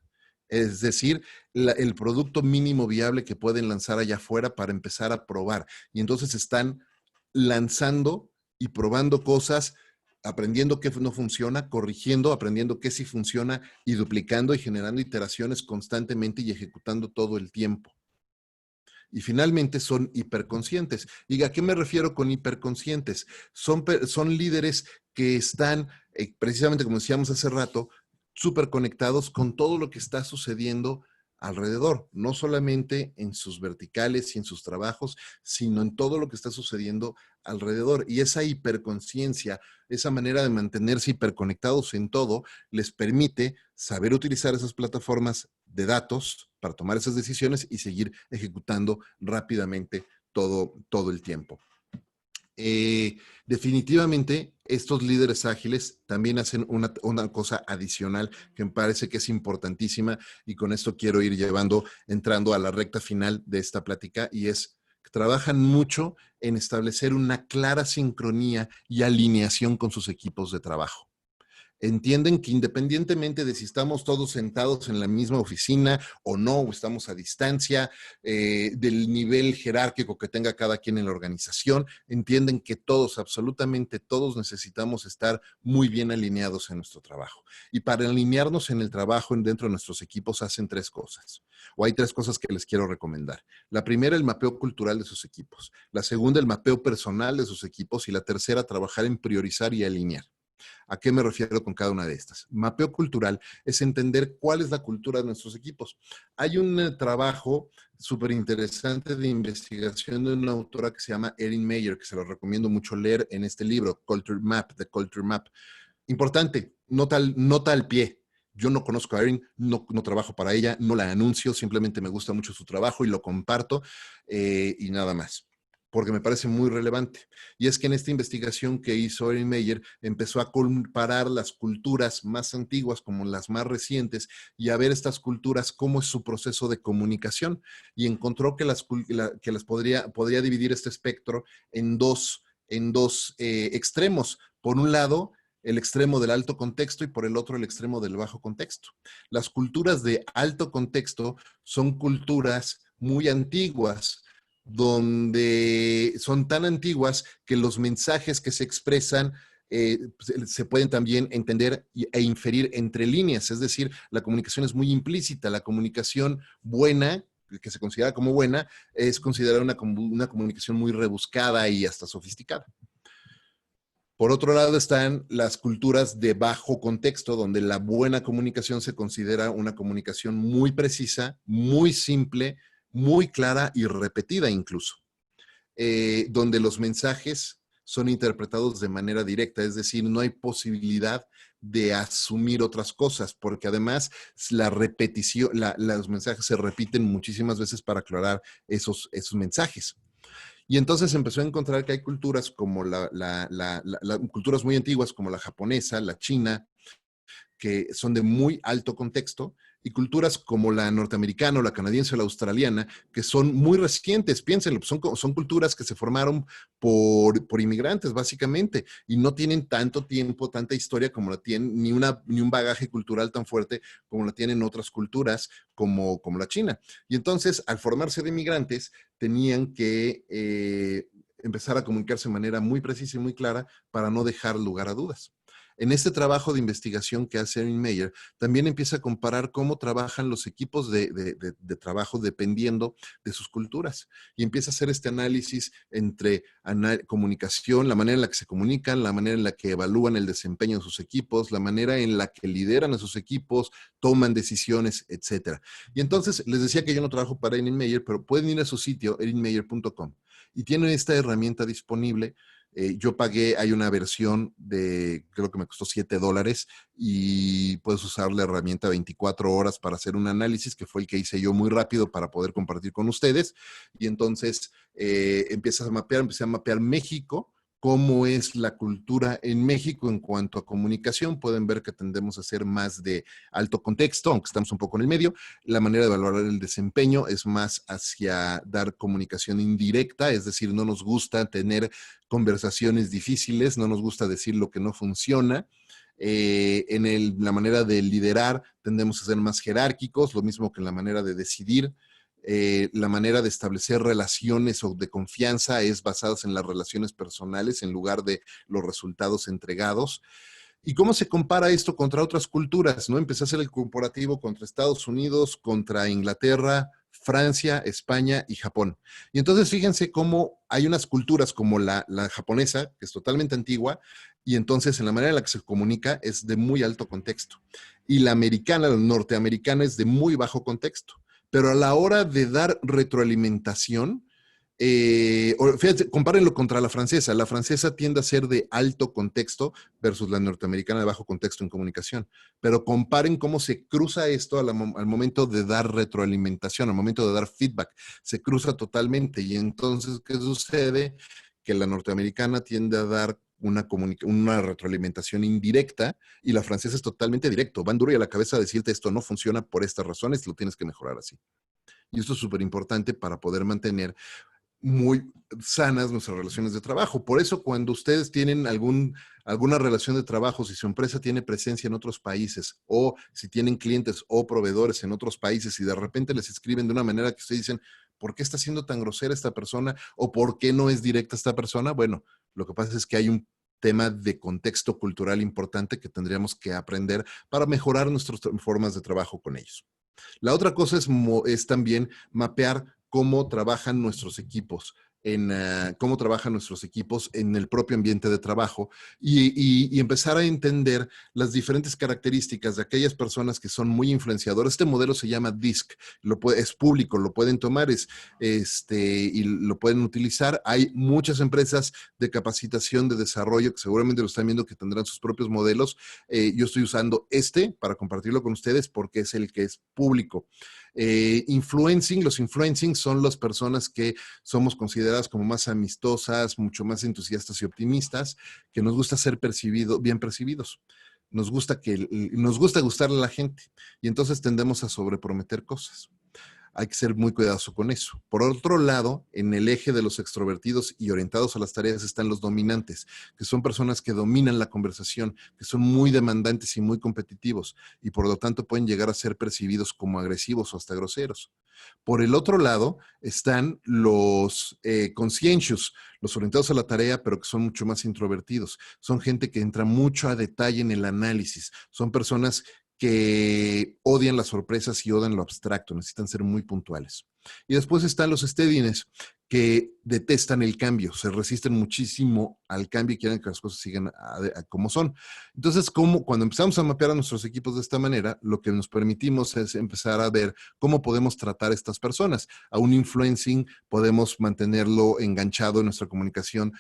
Es decir, el producto mínimo viable que pueden lanzar allá afuera para empezar a probar. Y entonces están lanzando y probando cosas, aprendiendo qué no funciona, corrigiendo, aprendiendo qué sí funciona y duplicando y generando iteraciones constantemente y ejecutando todo el tiempo. Y finalmente son hiperconscientes. ¿Y a qué me refiero con hiperconscientes? Son líderes que están, precisamente como decíamos hace rato, súper conectados con todo lo que está sucediendo alrededor, no solamente en sus verticales y en sus trabajos, sino en todo lo que está sucediendo alrededor. Y esa hiperconciencia, esa manera de mantenerse hiperconectados en todo, les permite saber utilizar esas plataformas de datos para tomar esas decisiones y seguir ejecutando rápidamente todo el tiempo. Definitivamente, estos líderes ágiles también hacen una cosa adicional que me parece que es importantísima, y con esto quiero ir entrando a la recta final de esta plática, y es que trabajan mucho en establecer una clara sincronía y alineación con sus equipos de trabajo. Entienden que independientemente de si estamos todos sentados en la misma oficina o no, o estamos a distancia, del nivel jerárquico que tenga cada quien en la organización, entienden que todos, absolutamente todos, necesitamos estar muy bien alineados en nuestro trabajo. Y para alinearnos en el trabajo dentro de nuestros equipos hacen tres cosas, o hay tres cosas que les quiero recomendar. La primera, el mapeo cultural de sus equipos. La segunda, el mapeo personal de sus equipos. Y la tercera, trabajar en priorizar y alinear. ¿A qué me refiero con cada una de estas? Mapeo cultural es entender cuál es la cultura de nuestros equipos. Hay un trabajo súper interesante de investigación de una autora que se llama Erin Meyer, que se lo recomiendo mucho leer en este libro, Culture Map, The Culture Map. Importante, nota al pie. Yo no conozco a Erin, no trabajo para ella, no la anuncio, simplemente me gusta mucho su trabajo y lo comparto y nada más, porque me parece muy relevante. Y es que en esta investigación que hizo Erin Meyer, empezó a comparar las culturas más antiguas como las más recientes y a ver estas culturas cómo es su proceso de comunicación. Y encontró que podría dividir este espectro en dos extremos. Por un lado, el extremo del alto contexto y por el otro el extremo del bajo contexto. Las culturas de alto contexto son culturas muy antiguas, donde son tan antiguas que los mensajes que se expresan se pueden también entender e inferir entre líneas, es decir, la comunicación es muy implícita, la comunicación buena, que se considera como buena, es considerada una comunicación muy rebuscada y hasta sofisticada. Por otro lado están las culturas de bajo contexto, donde la buena comunicación se considera una comunicación muy precisa, muy simple, muy clara y repetida incluso, donde los mensajes son interpretados de manera directa, es decir, no hay posibilidad de asumir otras cosas, porque además la repetición, los mensajes se repiten muchísimas veces para aclarar esos mensajes. Y entonces empezó a encontrar que hay culturas como culturas muy antiguas como la japonesa, la china, que son de muy alto contexto, y culturas como la norteamericana o la canadiense o la australiana, que son muy recientes. Piénsenlo, son culturas que se formaron por inmigrantes, básicamente, y no tienen tanto tiempo, tanta historia como la tienen, ni un bagaje cultural tan fuerte como la tienen otras culturas, como la China. Y entonces, al formarse de inmigrantes, tenían que empezar a comunicarse de manera muy precisa y muy clara para no dejar lugar a dudas. En este trabajo de investigación que hace Erin Meyer, también empieza a comparar cómo trabajan los equipos de trabajo dependiendo de sus culturas. Y empieza a hacer este análisis entre comunicación, la manera en la que se comunican, la manera en la que evalúan el desempeño de sus equipos, la manera en la que lideran a sus equipos, toman decisiones, etc. Y entonces les decía que yo no trabajo para Erin Meyer, pero pueden ir a su sitio, erinmeyer.com, y tienen esta herramienta disponible. Yo pagué, hay una versión creo que me costó $7 y puedes usar la herramienta 24 horas para hacer un análisis, que fue el que hice yo muy rápido para poder compartir con ustedes. Y entonces empecé a mapear México, cómo es la cultura en México en cuanto a comunicación. Pueden ver que tendemos a ser más de alto contexto, aunque estamos un poco en el medio. La manera de valorar el desempeño es más hacia dar comunicación indirecta, es decir, no nos gusta tener conversaciones difíciles, no nos gusta decir lo que no funciona. La manera de liderar tendemos a ser más jerárquicos, lo mismo que en la manera de decidir. La manera de establecer relaciones o de confianza es basada en las relaciones personales en lugar de los resultados entregados. ¿Y cómo se compara esto contra otras culturas? ¿No? Empecé a hacer el comparativo contra Estados Unidos, contra Inglaterra, Francia, España y Japón. Y entonces fíjense cómo hay unas culturas como la japonesa, que es totalmente antigua, y entonces en la manera en la que se comunica es de muy alto contexto. Y la americana, la norteamericana, es de muy bajo contexto. Pero a la hora de dar retroalimentación, fíjate, compárenlo contra la francesa. La francesa tiende a ser de alto contexto versus la norteamericana de bajo contexto en comunicación. Pero comparen cómo se cruza esto al momento de dar retroalimentación, al momento de dar feedback. Se cruza totalmente. Y entonces, ¿qué sucede? Que la norteamericana tiende a dar una retroalimentación indirecta y la francesa es totalmente directo. Van duro y a la cabeza a decirte esto no funciona por estas razones, lo tienes que mejorar así. Y esto es súper importante para poder mantener muy sanas nuestras relaciones de trabajo. Por eso, cuando ustedes tienen alguna relación de trabajo, si su empresa tiene presencia en otros países o si tienen clientes o proveedores en otros países y de repente les escriben de una manera que ustedes dicen, ¿por qué está siendo tan grosera esta persona? ¿O por qué no es directa esta persona? Bueno, lo que pasa es que hay un tema de contexto cultural importante que tendríamos que aprender para mejorar nuestras formas de trabajo con ellos. La otra cosa es también mapear cómo trabajan nuestros equipos. Cómo trabajan nuestros equipos en el propio ambiente de trabajo y empezar a entender las diferentes características de aquellas personas que son muy influenciadoras. Este modelo se llama DISC, es público, lo pueden tomar y lo pueden utilizar. Hay muchas empresas de capacitación, de desarrollo, que seguramente lo están viendo, que tendrán sus propios modelos. Yo estoy usando para compartirlo con ustedes porque es el que es público. Los influencing son las personas que somos consideradas como más amistosas, mucho más entusiastas y optimistas, que nos gusta ser bien percibidos. Nos gusta gustarle a la gente y entonces tendemos a sobreprometer cosas. Hay que ser muy cuidadoso con eso. Por otro lado, en el eje de los extrovertidos y orientados a las tareas están los dominantes, que son personas que dominan la conversación, que son muy demandantes y muy competitivos, y por lo tanto pueden llegar a ser percibidos como agresivos o hasta groseros. Por el otro lado están los conscientious, los orientados a la tarea, pero que son mucho más introvertidos. Son gente que entra mucho a detalle en el análisis. Son personas que odian las sorpresas y odian lo abstracto, necesitan ser muy puntuales. Y después están los steadiness, que detestan el cambio, se resisten muchísimo al cambio y quieren que las cosas sigan como son. Entonces, cuando empezamos a mapear a nuestros equipos de esta manera, lo que nos permitimos es empezar a ver cómo podemos tratar a estas personas. A un influencing podemos mantenerlo enganchado en nuestra comunicación,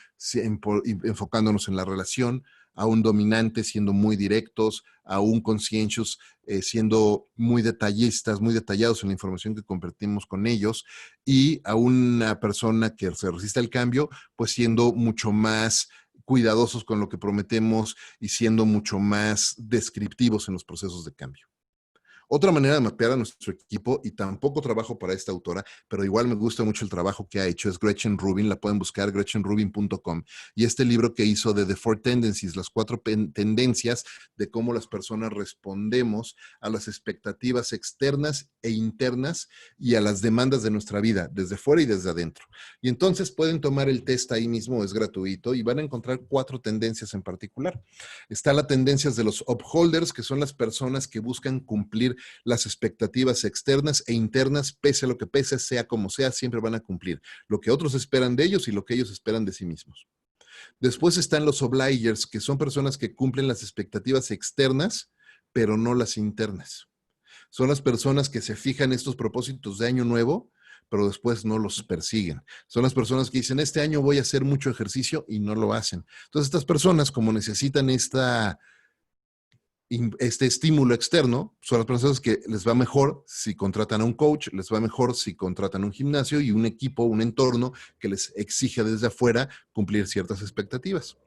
enfocándonos en la relación, a un dominante siendo muy directos, a un conscientious siendo muy detallistas, muy detallados en la información que compartimos con ellos, y a una persona que se resiste al cambio, pues siendo mucho más cuidadosos con lo que prometemos y siendo mucho más descriptivos en los procesos de cambio. Otra manera de mapear a nuestro equipo, y tampoco trabajo para esta autora, pero igual me gusta mucho el trabajo que ha hecho, es Gretchen Rubin, la pueden buscar, gretchenrubin.com, y este libro que hizo de The Four Tendencies, las 4 tendencias de cómo las personas respondemos a las expectativas externas e internas y a las demandas de nuestra vida, desde fuera y desde adentro. Y entonces pueden tomar el test ahí mismo, es gratuito, y van a encontrar 4 tendencias en particular. Está la tendencia de los upholders, que son las personas que buscan cumplir las expectativas externas e internas, pese a lo que pese, sea como sea, siempre van a cumplir lo que otros esperan de ellos y lo que ellos esperan de sí mismos. Después están los obligers, que son personas que cumplen las expectativas externas, pero no las internas. Son las personas que se fijan estos propósitos de año nuevo, pero después no los persiguen. Son las personas que dicen, este año voy a hacer mucho ejercicio y no lo hacen. Entonces, estas personas, como necesitan este estímulo externo, son las personas que les va mejor si contratan a un coach, les va mejor si contratan un gimnasio y un equipo, un entorno que les exige desde afuera cumplir ciertas expectativas.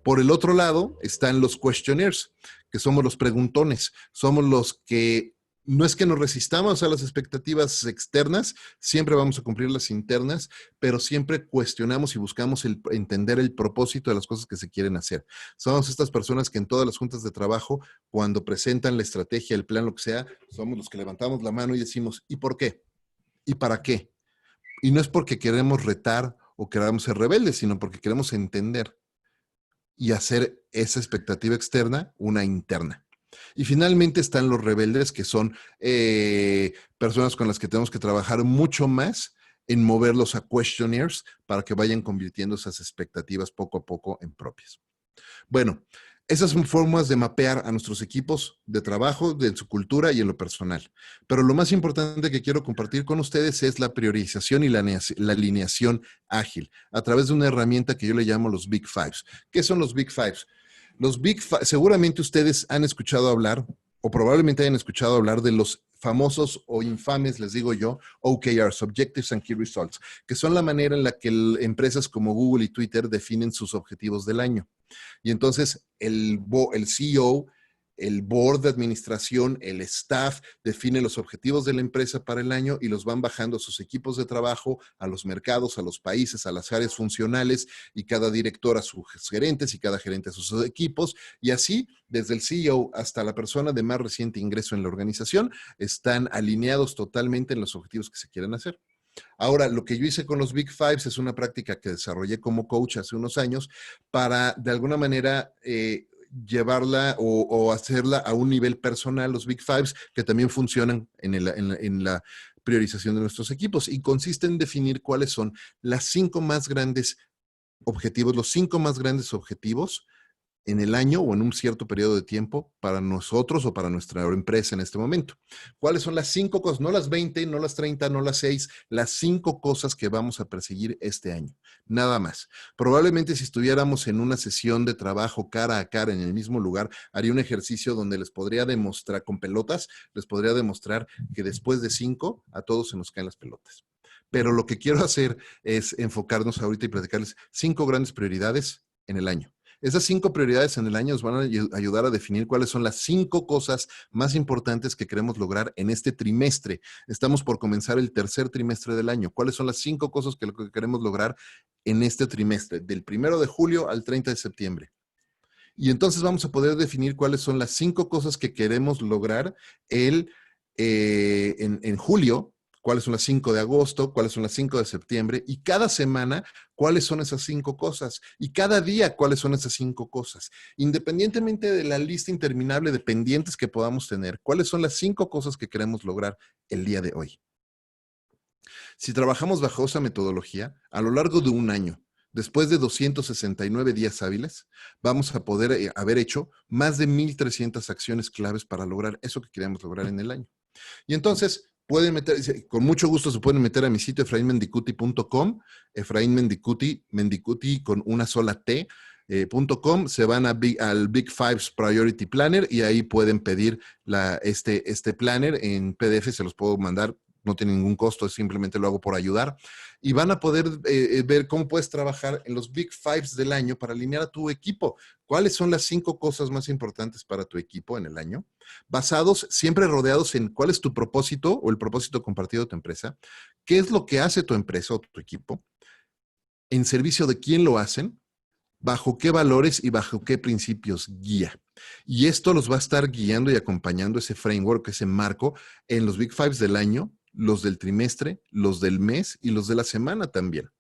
Por el otro lado están los questionnaires, que somos los preguntones, somos los que no es que nos resistamos a las expectativas externas, siempre vamos a cumplir las internas, pero siempre cuestionamos y buscamos entender el propósito de las cosas que se quieren hacer. Somos estas personas que en todas las juntas de trabajo, cuando presentan la estrategia, el plan, lo que sea, somos los que levantamos la mano y decimos, ¿y por qué? ¿Y para qué? Y no es porque queremos retar o queramos ser rebeldes, sino porque queremos entender y hacer esa expectativa externa una interna. Y finalmente están los rebeldes, que son personas con las que tenemos que trabajar mucho más en moverlos a questionnaires para que vayan convirtiendo esas expectativas poco a poco en propias. Bueno, esas son formas de mapear a nuestros equipos de trabajo, de su cultura y en lo personal. Pero lo más importante que quiero compartir con ustedes es la priorización y la alineación ágil a través de una herramienta que yo le llamo los Big Fives. ¿Qué son los Big Fives? Los Big Five, seguramente ustedes han escuchado hablar, o probablemente hayan escuchado hablar de los famosos o infames, les digo yo, OKRs, Objectives and Key Results, que son la manera en la que empresas como Google y Twitter definen sus objetivos del año. Y entonces el CEO el board de administración, el staff, define los objetivos de la empresa para el año y los van bajando a sus equipos de trabajo, a los mercados, a los países, a las áreas funcionales, y cada director a sus gerentes y cada gerente a sus equipos. Y así, desde el CEO hasta la persona de más reciente ingreso en la organización, están alineados totalmente en los objetivos que se quieren hacer. Ahora, lo que yo hice con los Big Fives es una práctica que desarrollé como coach hace unos años para, de alguna manera, llevarla o hacerla a un nivel personal, los Big Fives, que también funcionan en la priorización de nuestros equipos, y consiste en definir cuáles son las 5 más grandes objetivos, los 5 más grandes objetivos en el año o en un cierto periodo de tiempo para nosotros o para nuestra empresa en este momento. ¿Cuáles son las 5 cosas? No las 20, no las 30, no las 6, las 5 cosas que vamos a perseguir este año. Nada más. Probablemente si estuviéramos en una sesión de trabajo cara a cara en el mismo lugar, haría un ejercicio donde les podría demostrar, con pelotas, les podría demostrar que después de 5 a todos se nos caen las pelotas. Pero lo que quiero hacer es enfocarnos ahorita y platicarles 5 grandes prioridades en el año. Esas 5 prioridades en el año nos van a ayudar a definir cuáles son las 5 cosas más importantes que queremos lograr en este trimestre. Estamos por comenzar el tercer trimestre del año. ¿Cuáles son las 5 cosas que queremos lograr en este trimestre, del 1 de julio al 30 de septiembre? Y entonces vamos a poder definir cuáles son las 5 cosas que queremos lograr en julio, cuáles son las 5 de agosto, cuáles son las 5 de septiembre, y cada semana cuáles son esas 5 cosas, y cada día cuáles son esas 5 cosas. Independientemente de la lista interminable de pendientes que podamos tener, cuáles son las 5 cosas que queremos lograr el día de hoy. Si trabajamos bajo esa metodología, a lo largo de un año, después de 269 días hábiles, vamos a poder haber hecho más de 1,300 acciones claves para lograr eso que queríamos lograr en el año. Y entonces, pueden meter, con mucho gusto se pueden meter a mi sitio efrainmendicuti.com, Efraín Mendicuti, Mendicuti con una sola T, .com, se van al Big Fives Priority Planner y ahí pueden pedir este planner en PDF, se los puedo mandar, no tiene ningún costo, simplemente lo hago por ayudar. Y van a poder ver cómo puedes trabajar en los Big Fives del año para alinear a tu equipo. ¿Cuáles son las 5 cosas más importantes para tu equipo en el año? Basados, siempre rodeados en cuál es tu propósito o el propósito compartido de tu empresa, qué es lo que hace tu empresa o tu equipo, en servicio de quién lo hacen, bajo qué valores y bajo qué principios guía. Y esto los va a estar guiando y acompañando ese framework, ese marco, en los Big Fives del año, los del trimestre, los del mes y los de la semana también.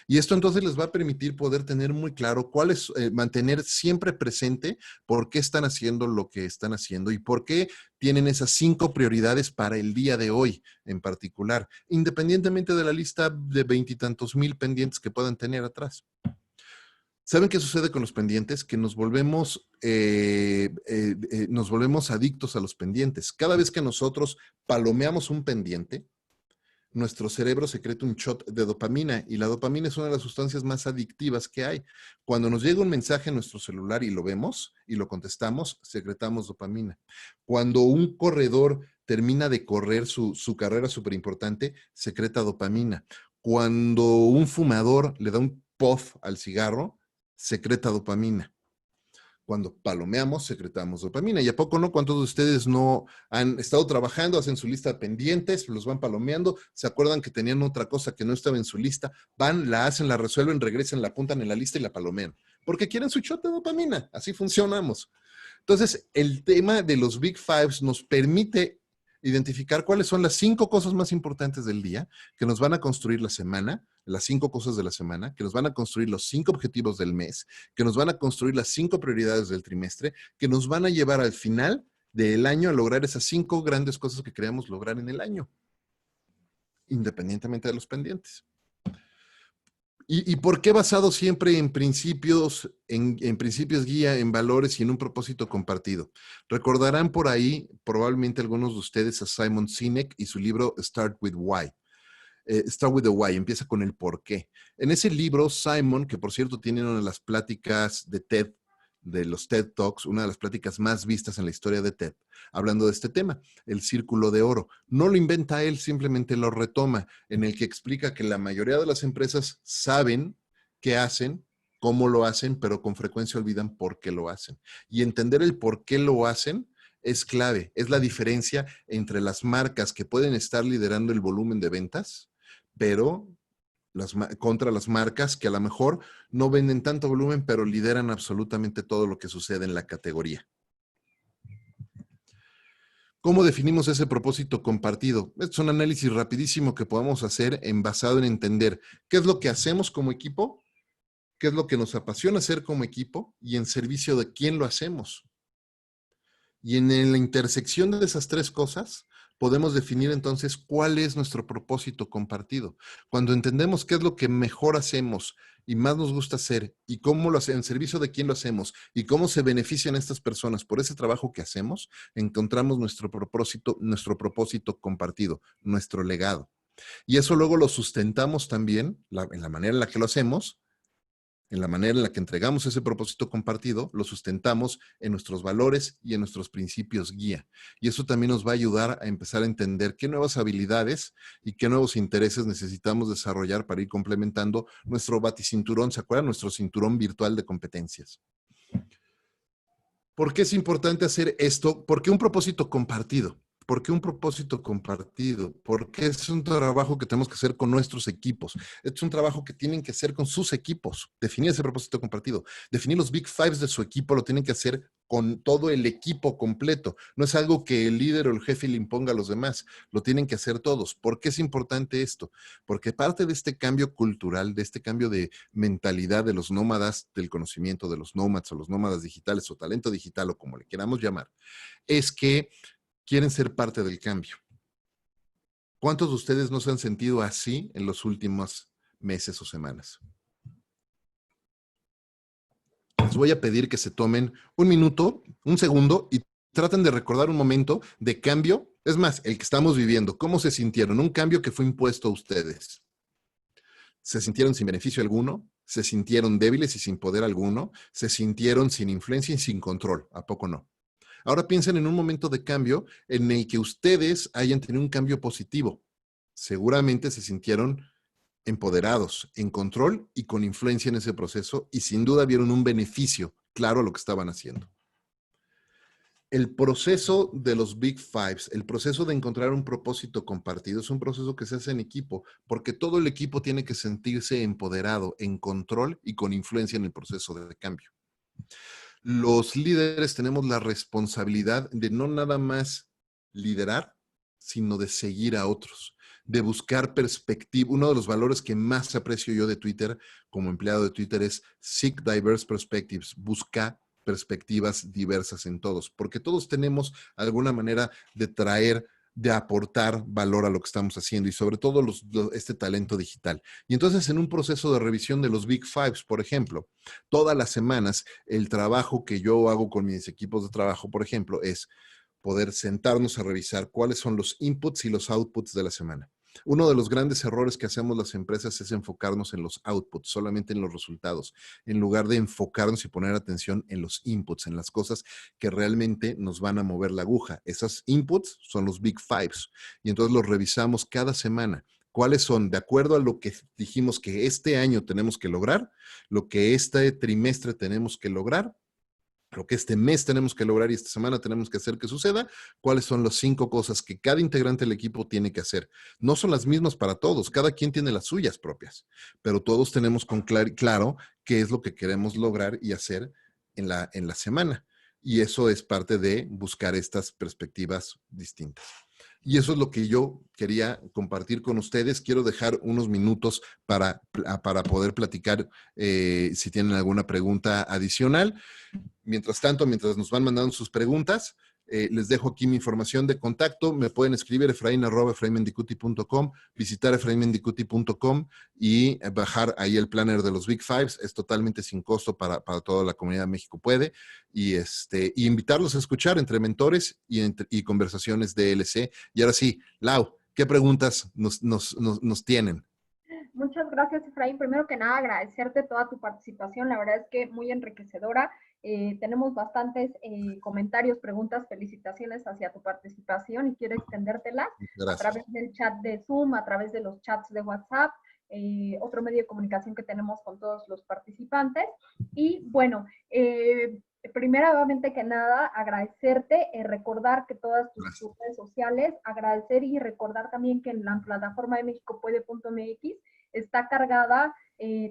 Y esto entonces les va a permitir poder tener muy claro cuál es, mantener siempre presente por qué están haciendo lo que están haciendo y por qué tienen esas 5 prioridades para el día de hoy en particular, independientemente de la lista de 20 y tantos mil pendientes que puedan tener atrás. ¿Saben qué sucede con los pendientes? Que nos volvemos adictos a los pendientes. Cada vez que nosotros palomeamos un pendiente, nuestro cerebro secreta un shot de dopamina, y la dopamina es una de las sustancias más adictivas que hay. Cuando nos llega un mensaje en nuestro celular y lo vemos y lo contestamos, secretamos dopamina. Cuando un corredor termina de correr su carrera súper importante, secreta dopamina. Cuando un fumador le da un puff al cigarro, secreta dopamina. Cuando palomeamos, secretamos dopamina. ¿Y a poco no? ¿Cuántos de ustedes no han estado trabajando, hacen su lista de pendientes, los van palomeando, se acuerdan que tenían otra cosa que no estaba en su lista, van, la hacen, la resuelven, regresan, la apuntan en la lista y la palomean? Porque quieren su shot de dopamina. Así funcionamos. Entonces, el tema de los Big Fives nos permite identificar cuáles son las 5 cosas más importantes del día que nos van a construir la semana, las 5 cosas de la semana, que nos van a construir los 5 objetivos del mes, que nos van a construir las 5 prioridades del trimestre, que nos van a llevar al final del año a lograr esas 5 grandes cosas que queríamos lograr en el año, independientemente de los pendientes. ¿Y por qué basado siempre en principios, en principios guía, en valores y en un propósito compartido? Recordarán por ahí, probablemente algunos de ustedes, a Simon Sinek y su libro Start with Why. Start with the Why, empieza con el por qué. En ese libro, Simon, que por cierto tiene una de las pláticas de TED, de los TED Talks, una de las pláticas más vistas en la historia de TED, hablando de este tema, el círculo de oro. No lo inventa él, simplemente lo retoma, en el que explica que la mayoría de las empresas saben qué hacen, cómo lo hacen, pero con frecuencia olvidan por qué lo hacen. Y entender el por qué lo hacen es clave, es la diferencia entre las marcas que pueden estar liderando el volumen de ventas, pero contra las marcas que a lo mejor no venden tanto volumen, pero lideran absolutamente todo lo que sucede en la categoría. ¿Cómo definimos ese propósito compartido? Es un análisis rapidísimo que podemos hacer basado en entender qué es lo que hacemos como equipo, qué es lo que nos apasiona hacer como equipo y en servicio de quién lo hacemos. Y en la intersección de esas tres cosas, podemos definir entonces cuál es nuestro propósito compartido. Cuando entendemos qué es lo que mejor hacemos y más nos gusta hacer y cómo lo hacemos, en servicio de quién lo hacemos y cómo se benefician estas personas por ese trabajo que hacemos, encontramos nuestro propósito compartido, nuestro legado. Y eso luego lo sustentamos también en la manera en la que lo hacemos, en la manera en la que entregamos ese propósito compartido, lo sustentamos en nuestros valores y en nuestros principios guía. Y eso también nos va a ayudar a empezar a entender qué nuevas habilidades y qué nuevos intereses necesitamos desarrollar para ir complementando nuestro baticinturón, ¿se acuerdan? Nuestro cinturón virtual de competencias. ¿Por qué es importante hacer esto? ¿Por qué un propósito compartido? ¿Por qué un propósito compartido? Porque es un trabajo que tenemos que hacer con nuestros equipos. Es un trabajo que tienen que hacer con sus equipos. Definir ese propósito compartido. Definir los Big Fives de su equipo lo tienen que hacer con todo el equipo completo. No es algo que el líder o el jefe le imponga a los demás. Lo tienen que hacer todos. ¿Por qué es importante esto? Porque parte de este cambio cultural, de este cambio de mentalidad de los nómadas del conocimiento, de los nómadas o los nómadas digitales o talento digital o como le queramos llamar, es que quieren ser parte del cambio. ¿Cuántos de ustedes no se han sentido así en los últimos meses o semanas? Les voy a pedir que se tomen un minuto, un segundo y traten de recordar un momento de cambio. Es más, el que estamos viviendo. ¿Cómo se sintieron? Un cambio que fue impuesto a ustedes. ¿Se sintieron sin beneficio alguno? ¿Se sintieron débiles y sin poder alguno? ¿Se sintieron sin influencia y sin control? ¿A poco no? Ahora piensen en un momento de cambio en el que ustedes hayan tenido un cambio positivo. Seguramente se sintieron empoderados, en control y con influencia en ese proceso y sin duda vieron un beneficio claro a lo que estaban haciendo. El proceso de los Big Fives, el proceso de encontrar un propósito compartido es un proceso que se hace en equipo porque todo el equipo tiene que sentirse empoderado, en control y con influencia en el proceso de cambio. Los líderes tenemos la responsabilidad de no nada más liderar, sino de seguir a otros, de buscar perspectiva. Uno de los valores que más aprecio yo de Twitter como empleado de Twitter es Seek Diverse Perspectives, busca perspectivas diversas en todos, porque todos tenemos alguna manera de traer, de aportar valor a lo que estamos haciendo y sobre todo este talento digital. Y entonces en un proceso de revisión de los Big Fives, por ejemplo, todas las semanas el trabajo que yo hago con mis equipos de trabajo, por ejemplo, es poder sentarnos a revisar cuáles son los inputs y los outputs de la semana. Uno de los grandes errores que hacemos las empresas es enfocarnos en los outputs, solamente en los resultados, en lugar de enfocarnos y poner atención en los inputs, en las cosas que realmente nos van a mover la aguja. Esos inputs son los Big Fives y entonces los revisamos cada semana. ¿Cuáles son? De acuerdo a lo que dijimos que este año tenemos que lograr, lo que este trimestre tenemos que lograr, lo que este mes tenemos que lograr y esta semana tenemos que hacer que suceda, cuáles son las 5 cosas que cada integrante del equipo tiene que hacer. No son las mismas para todos, cada quien tiene las suyas propias, pero todos tenemos claro qué es lo que queremos lograr y hacer en la semana. Y eso es parte de buscar estas perspectivas distintas. Y eso es lo que yo quería compartir con ustedes. Quiero dejar unos minutos para poder platicar si tienen alguna pregunta adicional. Mientras tanto, mientras nos van mandando sus preguntas, les dejo aquí mi información de contacto. Me pueden escribir efrain@efrainmendicuti.com, visitar efrainmendicuti.com y bajar ahí el planner de los Big Fives. Es totalmente sin costo para toda la comunidad de México Puede. Y invitarlos a escuchar entre mentores y conversaciones de LC. Y ahora sí, Lau, ¿qué preguntas nos tienen? Muchas gracias, Efraín. Primero que nada, agradecerte toda tu participación. La verdad es que muy enriquecedora. Tenemos bastantes comentarios, preguntas, felicitaciones hacia tu participación y quiero extendértelas a Gracias. través del chat de Zoom, a través de los chats de WhatsApp otro medio de comunicación que tenemos con todos los participantes. Y bueno, primeramente que nada, agradecerte, recordar que todas tus redes sociales, agradecer y recordar también que en la plataforma de mexicopuede.mx está cargada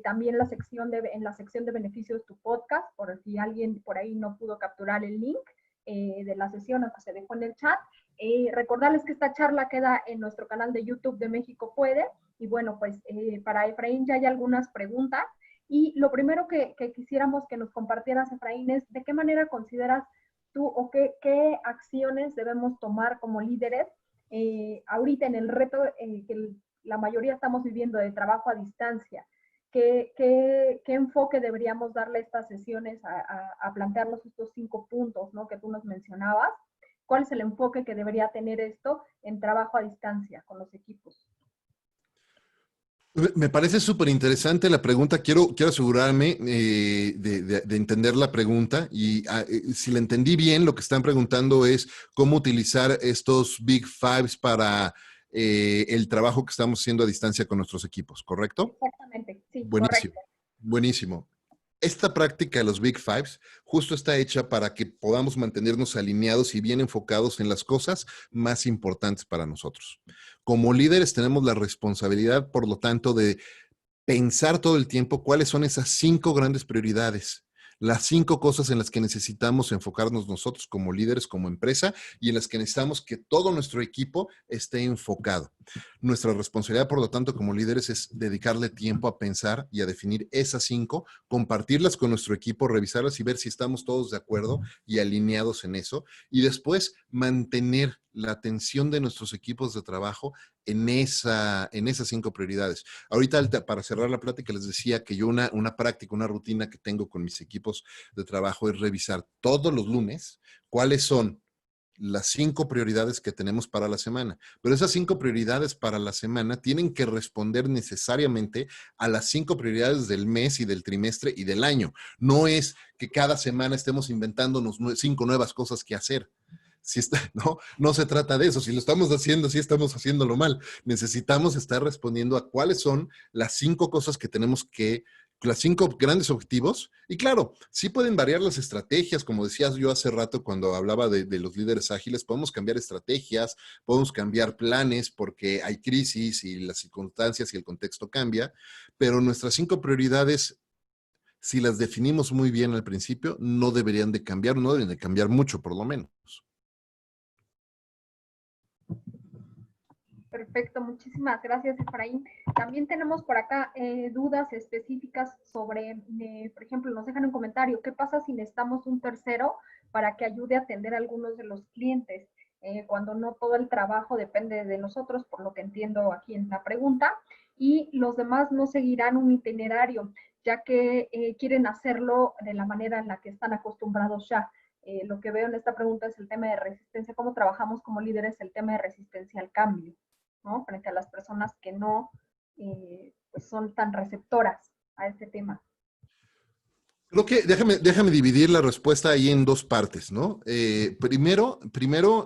también en la sección de beneficios tu podcast, por si alguien por ahí no pudo capturar el link de la sesión, aunque se dejó en el chat. Recordarles que esta charla queda en nuestro canal de YouTube de México Puede. Y bueno, pues para Efraín ya hay algunas preguntas. Y lo primero que quisiéramos que nos compartieras, Efraín, es de qué manera consideras tú o qué acciones debemos tomar como líderes ahorita en el reto que la mayoría estamos viviendo de trabajo a distancia. ¿Qué enfoque deberíamos darle a estas sesiones a plantearnos estos 5 puntos, ¿no?, que tú nos mencionabas? ¿Cuál es el enfoque que debería tener esto en trabajo a distancia con los equipos? Me parece súper interesante la pregunta. Quiero asegurarme de entender la pregunta y si la entendí bien, lo que están preguntando es cómo utilizar estos Big Fives para el trabajo que estamos haciendo a distancia con nuestros equipos, ¿correcto? Exactamente, sí, Buenísimo, correcto. buenísimo. Esta práctica de los Big Fives justo está hecha para que podamos mantenernos alineados y bien enfocados en las cosas más importantes para nosotros. Como líderes tenemos la responsabilidad, por lo tanto, de pensar todo el tiempo cuáles son esas 5 grandes prioridades, las 5 cosas en las que necesitamos enfocarnos nosotros como líderes, como empresa, y en las que necesitamos que todo nuestro equipo esté enfocado. Nuestra responsabilidad, por lo tanto, como líderes es dedicarle tiempo a pensar y a definir esas 5, compartirlas con nuestro equipo, revisarlas y ver si estamos todos de acuerdo y alineados en eso, y después mantener la atención de nuestros equipos de trabajo en esas 5 prioridades. Ahorita, para cerrar la plática, les decía que yo una práctica, una rutina que tengo con mis equipos de trabajo es revisar todos los lunes cuáles son las 5 prioridades que tenemos para la semana. Pero esas 5 prioridades para la semana tienen que responder necesariamente a las 5 prioridades del mes y del trimestre y del año. No es que cada semana estemos inventándonos 5 nuevas cosas que hacer. Si está, no se trata de eso. Si lo estamos haciendo, sí estamos haciéndolo mal. Necesitamos estar respondiendo a cuáles son las 5 cosas que tenemos que, las 5 grandes objetivos. Y claro, sí pueden variar las estrategias, como decías yo hace rato cuando hablaba de los líderes ágiles, podemos cambiar estrategias, podemos cambiar planes porque hay crisis y las circunstancias y el contexto cambia, pero nuestras 5 prioridades, si las definimos muy bien al principio, no deberían de cambiar, no deben de cambiar mucho por lo menos. Perfecto, muchísimas gracias, Efraín. También tenemos por acá dudas específicas sobre, por ejemplo, nos dejan un comentario, ¿qué pasa si necesitamos un tercero para que ayude a atender a algunos de los clientes? Cuando no todo el trabajo depende de nosotros, por lo que entiendo aquí en la pregunta, y los demás no seguirán un itinerario, ya que quieren hacerlo de la manera en la que están acostumbrados ya. Lo que veo en esta pregunta es el tema de resistencia, cómo trabajamos como líderes el tema de resistencia al cambio, ¿no?, frente a las personas que no pues son tan receptoras a este tema. Creo que déjame dividir la respuesta ahí en 2 partes, ¿no? Primero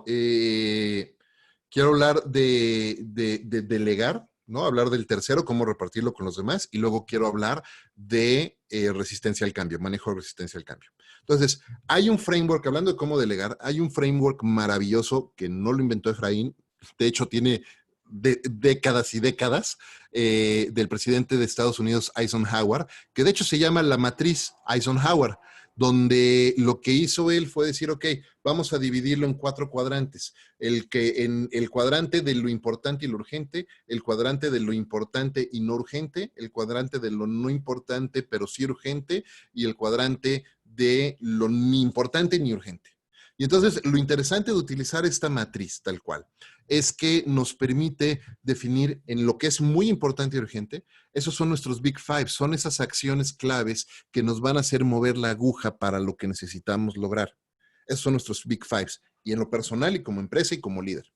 quiero hablar de delegar, ¿no? Hablar del tercero, cómo repartirlo con los demás, y luego quiero hablar de resistencia al cambio, manejo de resistencia al cambio. Entonces, hay un framework, hablando de cómo delegar, hay un framework maravilloso que no lo inventó Efraín, de hecho tiene décadas y décadas, del presidente de Estados Unidos, Eisenhower, que de hecho se llama la matriz Eisenhower, donde lo que hizo él fue decir, ok, vamos a dividirlo en 4 cuadrantes. En el cuadrante de lo importante y lo urgente, el cuadrante de lo importante y no urgente, el cuadrante de lo no importante pero sí urgente, y el cuadrante de lo ni importante ni urgente. Y entonces lo interesante de utilizar esta matriz tal cual es que nos permite definir en lo que es muy importante y urgente. Esos son nuestros Big Five, son esas acciones claves que nos van a hacer mover la aguja para lo que necesitamos lograr. Esos son nuestros Big Fives, y en lo personal y como empresa y como líder.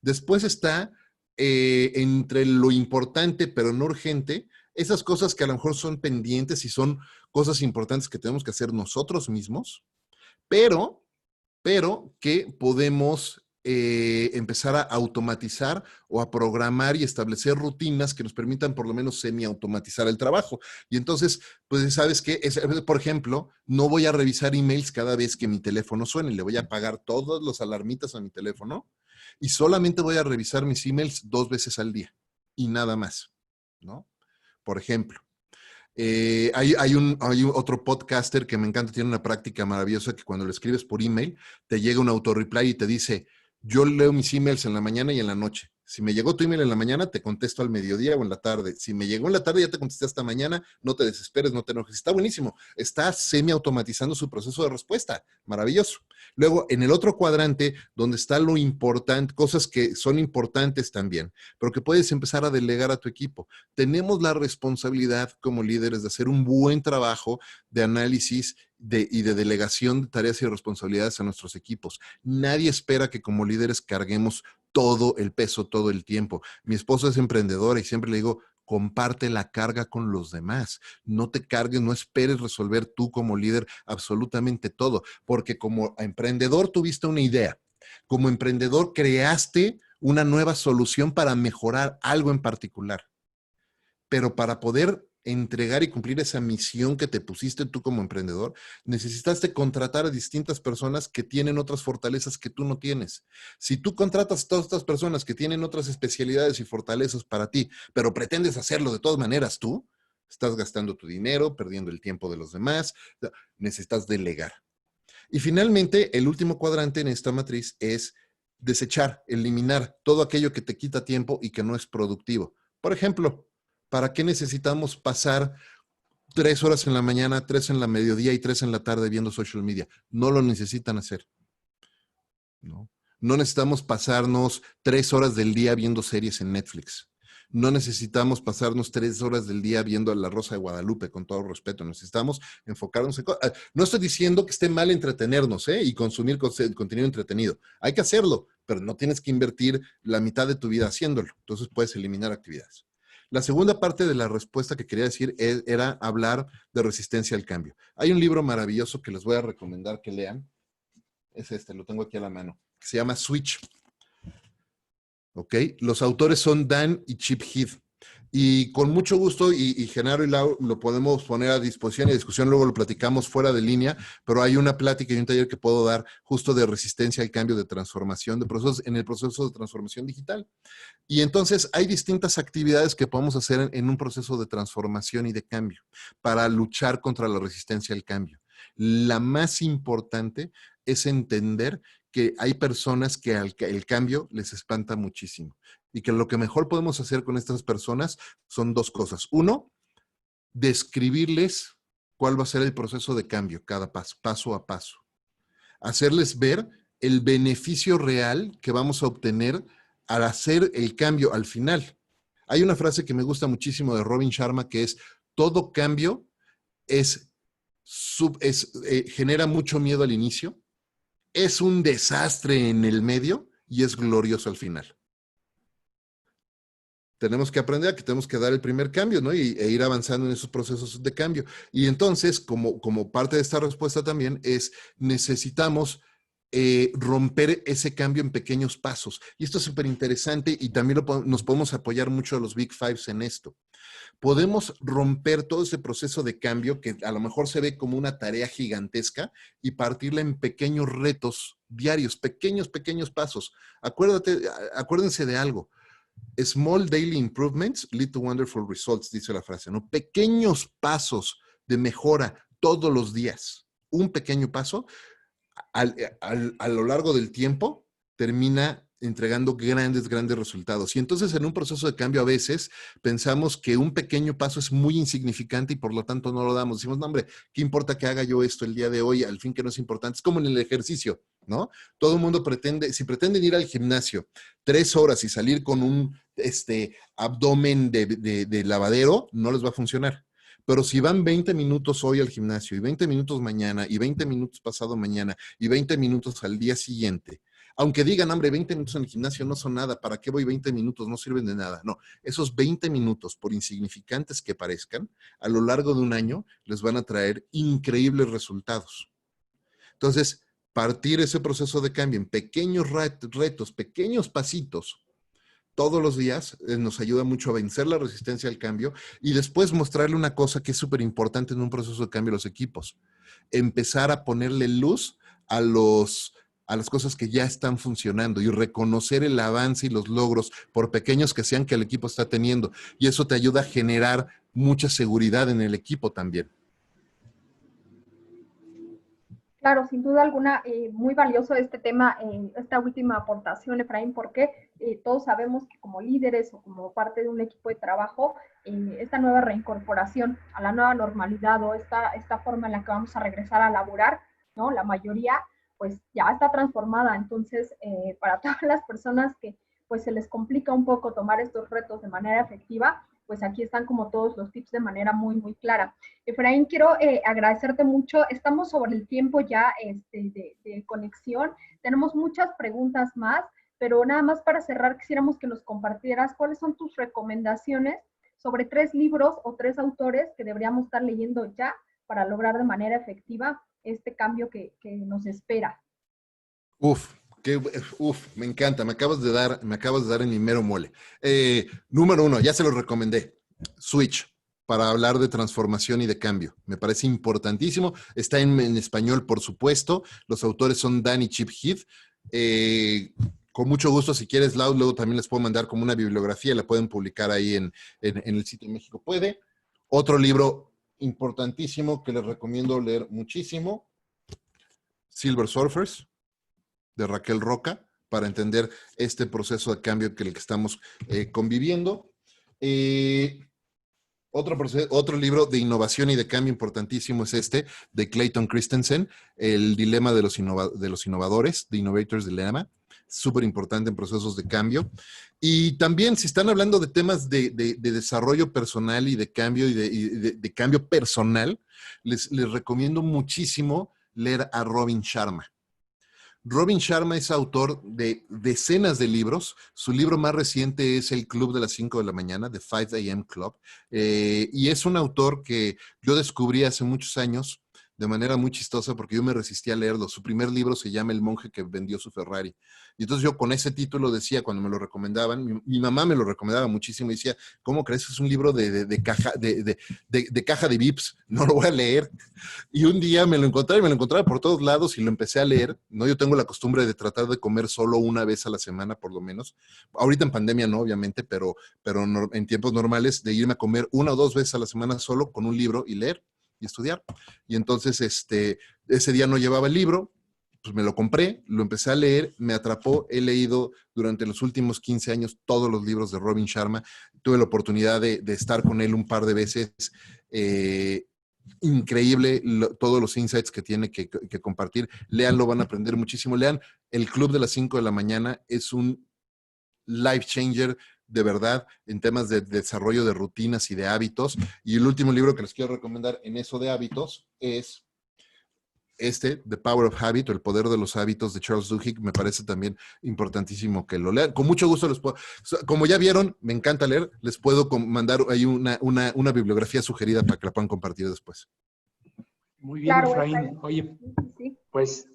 Después está entre lo importante pero no urgente, esas cosas que a lo mejor son pendientes y son cosas importantes que tenemos que hacer nosotros mismos, pero que podemos empezar a automatizar o a programar y establecer rutinas que nos permitan por lo menos semi-automatizar el trabajo. Y entonces, pues, ¿sabes qué? Por ejemplo, no voy a revisar emails cada vez que mi teléfono suene. Le voy a apagar todos los alarmitas a mi teléfono y solamente voy a revisar mis emails 2 veces al día y nada más, ¿no? Por ejemplo. Hay otro podcaster que me encanta, tiene una práctica maravillosa que cuando lo escribes por email, te llega un autoreply y te dice, yo leo mis emails en la mañana y en la noche. Si me llegó tu email en la mañana, te contesto al mediodía o en la tarde. Si me llegó en la tarde, ya te contesté hasta mañana, no te desesperes, no te enojes. Está buenísimo. Está semi-automatizando su proceso de respuesta. Maravilloso. Luego, en el otro cuadrante, donde está lo importante, cosas que son importantes también, pero que puedes empezar a delegar a tu equipo. Tenemos la responsabilidad como líderes de hacer un buen trabajo de análisis y de delegación de tareas y responsabilidades a nuestros equipos. Nadie espera que como líderes carguemos todo el peso, todo el tiempo. Mi esposa es emprendedora y siempre le digo, comparte la carga con los demás. No te cargues, no esperes resolver tú como líder absolutamente todo, porque como emprendedor tuviste una idea. Como emprendedor creaste una nueva solución para mejorar algo en particular. Pero para poder entregar y cumplir esa misión que te pusiste tú como emprendedor, necesitaste contratar a distintas personas que tienen otras fortalezas que tú no tienes. Si tú contratas a todas estas personas que tienen otras especialidades y fortalezas para ti, pero pretendes hacerlo de todas maneras tú, estás gastando tu dinero, perdiendo el tiempo de los demás, necesitas delegar. Y finalmente, el último cuadrante en esta matriz es desechar, eliminar todo aquello que te quita tiempo y que no es productivo. Por ejemplo, ¿para qué necesitamos pasar 3 horas en la mañana, 3 en la mediodía y 3 en la tarde viendo social media? No lo necesitan hacer. No, no necesitamos pasarnos 3 horas del día viendo series en Netflix. No necesitamos pasarnos 3 horas del día viendo La Rosa de Guadalupe, con todo respeto. Necesitamos enfocarnos en cosas. No estoy diciendo que esté mal entretenernos y consumir contenido entretenido. Hay que hacerlo, pero no tienes que invertir la mitad de tu vida haciéndolo. Entonces puedes eliminar actividades. La segunda parte de la respuesta que quería decir era hablar de resistencia al cambio. Hay un libro maravilloso que les voy a recomendar que lean. Es este, lo tengo aquí a la mano. Que se llama Switch. ¿Ok? Los autores son Dan y Chip Heath. Y con mucho gusto, y Genaro y Lau lo podemos poner a disposición y a discusión, luego lo platicamos fuera de línea, pero hay una plática y un taller que puedo dar justo de resistencia al cambio, de transformación, de procesos, en el proceso de transformación digital. Y entonces hay distintas actividades que podemos hacer en un proceso de transformación y de cambio para luchar contra la resistencia al cambio. La más importante es entender que hay personas que el cambio les espanta muchísimo y que lo que mejor podemos hacer con estas personas son 2 cosas. Uno, describirles cuál va a ser el proceso de cambio, cada paso, paso a paso. Hacerles ver el beneficio real que vamos a obtener al hacer el cambio al final. Hay una frase que me gusta muchísimo de Robin Sharma que es, todo cambio genera mucho miedo al inicio, es un desastre en el medio y es glorioso al final. Tenemos que aprender a que tenemos que dar el primer cambio, ¿no? E ir avanzando en esos procesos de cambio. Y entonces, como parte de esta respuesta también es, necesitamos romper ese cambio en pequeños pasos. Y esto es súper interesante y también nos podemos apoyar mucho a los Big Fives en esto. Podemos romper todo ese proceso de cambio que a lo mejor se ve como una tarea gigantesca y partirla en pequeños retos diarios, pequeños pasos. Acuérdense de algo. Small daily improvements lead to wonderful results, dice la frase, ¿no? Pequeños pasos de mejora todos los días. Un pequeño paso a lo largo del tiempo termina entregando grandes resultados. Y entonces en un proceso de cambio a veces pensamos que un pequeño paso es muy insignificante y por lo tanto no lo damos. Decimos, no hombre, ¿qué importa que haga yo esto el día de hoy? Al fin que no es importante. Es como en el ejercicio, ¿no? Todo el mundo si pretenden ir al gimnasio 3 horas y salir con un abdomen de lavadero, no les va a funcionar. Pero si van 20 minutos hoy al gimnasio y 20 minutos mañana y 20 minutos pasado mañana y 20 minutos al día siguiente, aunque digan, hombre, 20 minutos en el gimnasio no son nada, ¿para qué voy 20 minutos? No sirven de nada. No, esos 20 minutos, por insignificantes que parezcan, a lo largo de un año les van a traer increíbles resultados. Entonces, partir ese proceso de cambio en pequeños retos, pequeños pasitos, todos los días, nos ayuda mucho a vencer la resistencia al cambio y después mostrarle una cosa que es súper importante en un proceso de cambio a los equipos. Empezar a ponerle luz a las cosas que ya están funcionando y reconocer el avance y los logros, por pequeños que sean, que el equipo está teniendo. Y eso te ayuda a generar mucha seguridad en el equipo también. Claro, sin duda alguna, muy valioso este tema, esta última aportación, Efraín, porque todos sabemos que como líderes o como parte de un equipo de trabajo, esta nueva reincorporación a la nueva normalidad o esta forma en la que vamos a regresar a laborar, ¿no? La mayoría, pues ya está transformada. Entonces, para todas las personas que pues se les complica un poco tomar estos retos de manera efectiva, pues aquí están como todos los tips de manera muy, muy clara. Efraín, quiero agradecerte mucho. Estamos sobre el tiempo ya de conexión. Tenemos muchas preguntas más, pero nada más para cerrar, quisiéramos que nos compartieras cuáles son tus recomendaciones sobre 3 libros o 3 autores que deberíamos estar leyendo ya para lograr de manera efectiva este cambio que nos espera. Me encanta, me acabas de dar en mi mero mole. Número 1, ya se lo recomendé, Switch, para hablar de transformación y de cambio. Me parece importantísimo. Está en español, por supuesto. Los autores son Dan y Chip Heath. Con mucho gusto, si quieres, Lau, luego también les puedo mandar como una bibliografía, la pueden publicar ahí en el sitio México Puede. Otro libro importantísimo que les recomiendo leer muchísimo, Silver Surfers, de Raquel Roca, para entender este proceso de cambio que el que estamos conviviendo. Otro libro de innovación y de cambio importantísimo es este, de Clayton Christensen, El dilema de los innovadores, The Innovator's Dilemma, súper importante en procesos de cambio. Y también, si están hablando de temas de desarrollo personal y de cambio, y de cambio personal, les recomiendo muchísimo leer a Robin Sharma. Robin Sharma es autor de decenas de libros. Su libro más reciente es El Club de las 5 de la mañana, The 5 a.m. Club. Y es un autor que yo descubrí hace muchos años de manera muy chistosa porque yo me resistí a leerlo. Su primer libro se llama El monje que vendió su Ferrari. Y entonces yo con ese título decía, cuando me lo recomendaban, mi mamá me lo recomendaba muchísimo y decía, ¿cómo crees que es un libro de caja de Vips? No lo voy a leer. Y un día me lo encontraba por todos lados y lo empecé a leer, ¿no? Yo tengo la costumbre de tratar de comer solo una vez a la semana, por lo menos. Ahorita en pandemia no, obviamente, pero en tiempos normales de irme a comer 1 o 2 veces a la semana solo con un libro y leer y estudiar. Y entonces, ese día no llevaba el libro, pues me lo compré, lo empecé a leer, me atrapó. He leído durante los últimos 15 años todos los libros de Robin Sharma. Tuve la oportunidad de estar con él un par de veces. Increíble todos los insights que tiene que compartir. Leanlo, van a aprender muchísimo. Lean El Club de las 5 de la mañana, es un life changer de verdad en temas de desarrollo de rutinas y de hábitos. Y el último libro que les quiero recomendar en eso de hábitos es The Power of Habit, o El Poder de los Hábitos, de Charles Duhigg. Me parece también importantísimo que lo lean. Con mucho gusto les puedo, como ya vieron, me encanta leer, les puedo mandar ahí una bibliografía sugerida para que la puedan compartir después. Muy bien, claro, Efraín. Oye, sí. Pues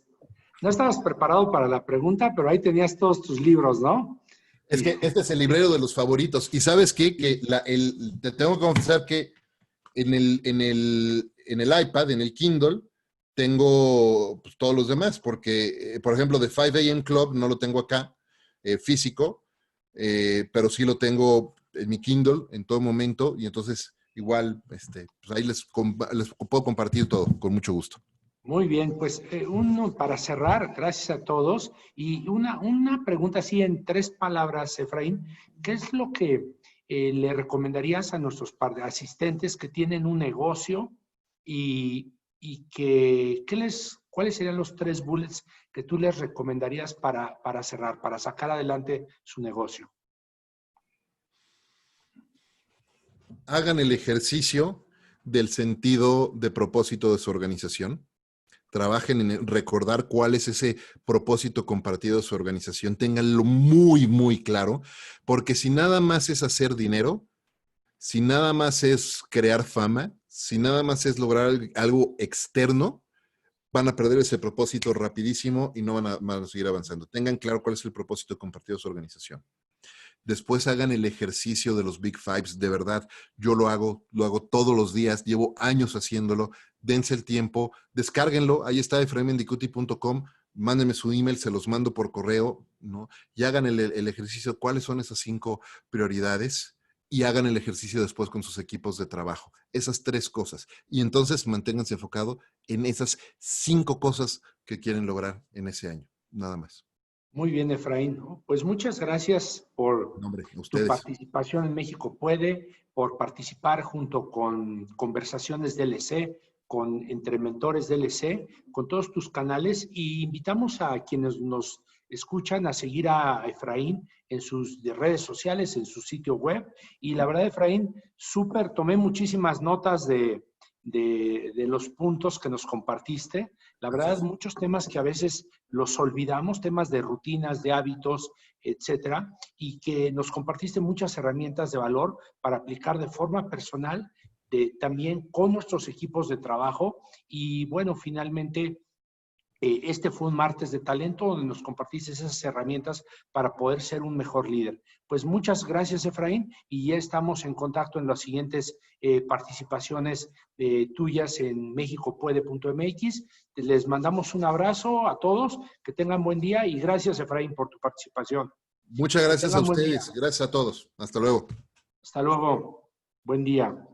no estabas preparado para la pregunta, pero ahí tenías todos tus libros, ¿no? Es que este es el librero de los favoritos. ¿Y sabes qué? Que te tengo que confesar que en el iPad, en el Kindle, tengo pues, todos los demás, porque, por ejemplo, The 5 a.m. Club no lo tengo acá, físico, pero sí lo tengo en mi Kindle en todo momento, y entonces igual pues ahí les puedo compartir todo, con mucho gusto. Muy bien, pues uno para cerrar, gracias a todos, y una pregunta así en 3 palabras, Efraín, ¿qué es lo que le recomendarías a nuestros asistentes que tienen un negocio y cuáles serían los 3 bullets que tú les recomendarías para cerrar, para sacar adelante su negocio? Hagan el ejercicio del sentido de propósito de su organización. Trabajen en recordar cuál es ese propósito compartido de su organización. Ténganlo muy, muy claro, porque si nada más es hacer dinero, si nada más es crear fama, si nada más es lograr algo externo, van a perder ese propósito rapidísimo y no van a seguir avanzando. Tengan claro cuál es el propósito compartido de su organización. Después hagan el ejercicio de los Big Fives. De verdad, yo lo hago todos los días. Llevo años haciéndolo. Dense el tiempo, descárguenlo. Ahí está, efrainmendicuti.com. Mándenme su email, se los mando por correo, ¿no? Y hagan el ejercicio. ¿Cuáles son esas 5 prioridades? Y hagan el ejercicio después con sus equipos de trabajo. Esas 3 cosas. Y entonces manténganse enfocado en esas 5 cosas que quieren lograr en ese año. Nada más. Muy bien, Efraín. Pues muchas gracias por Hombre, a tu ustedes. participación en México Puede, por participar junto con Conversaciones DLC, con Entre Mentores DLC, con todos tus canales, y invitamos a quienes nos escuchan a seguir a Efraín en sus redes sociales, en su sitio web. Y la verdad, Efraín, súper, tomé muchísimas notas de los puntos que nos compartiste. La verdad, muchos temas que a veces los olvidamos, temas de rutinas, de hábitos, etcétera, y que nos compartiste muchas herramientas de valor para aplicar de forma personal, también con nuestros equipos de trabajo. Y bueno, finalmente, este fue un martes de talento donde nos compartiste esas herramientas para poder ser un mejor líder. Pues muchas gracias, Efraín, y ya estamos en contacto en las siguientes participaciones tuyas en mexicopuede.mx. Les mandamos un abrazo a todos, que tengan buen día y gracias, Efraín, por tu participación. Muchas gracias a ustedes. Gracias a todos. Hasta luego. Hasta luego. Buen día.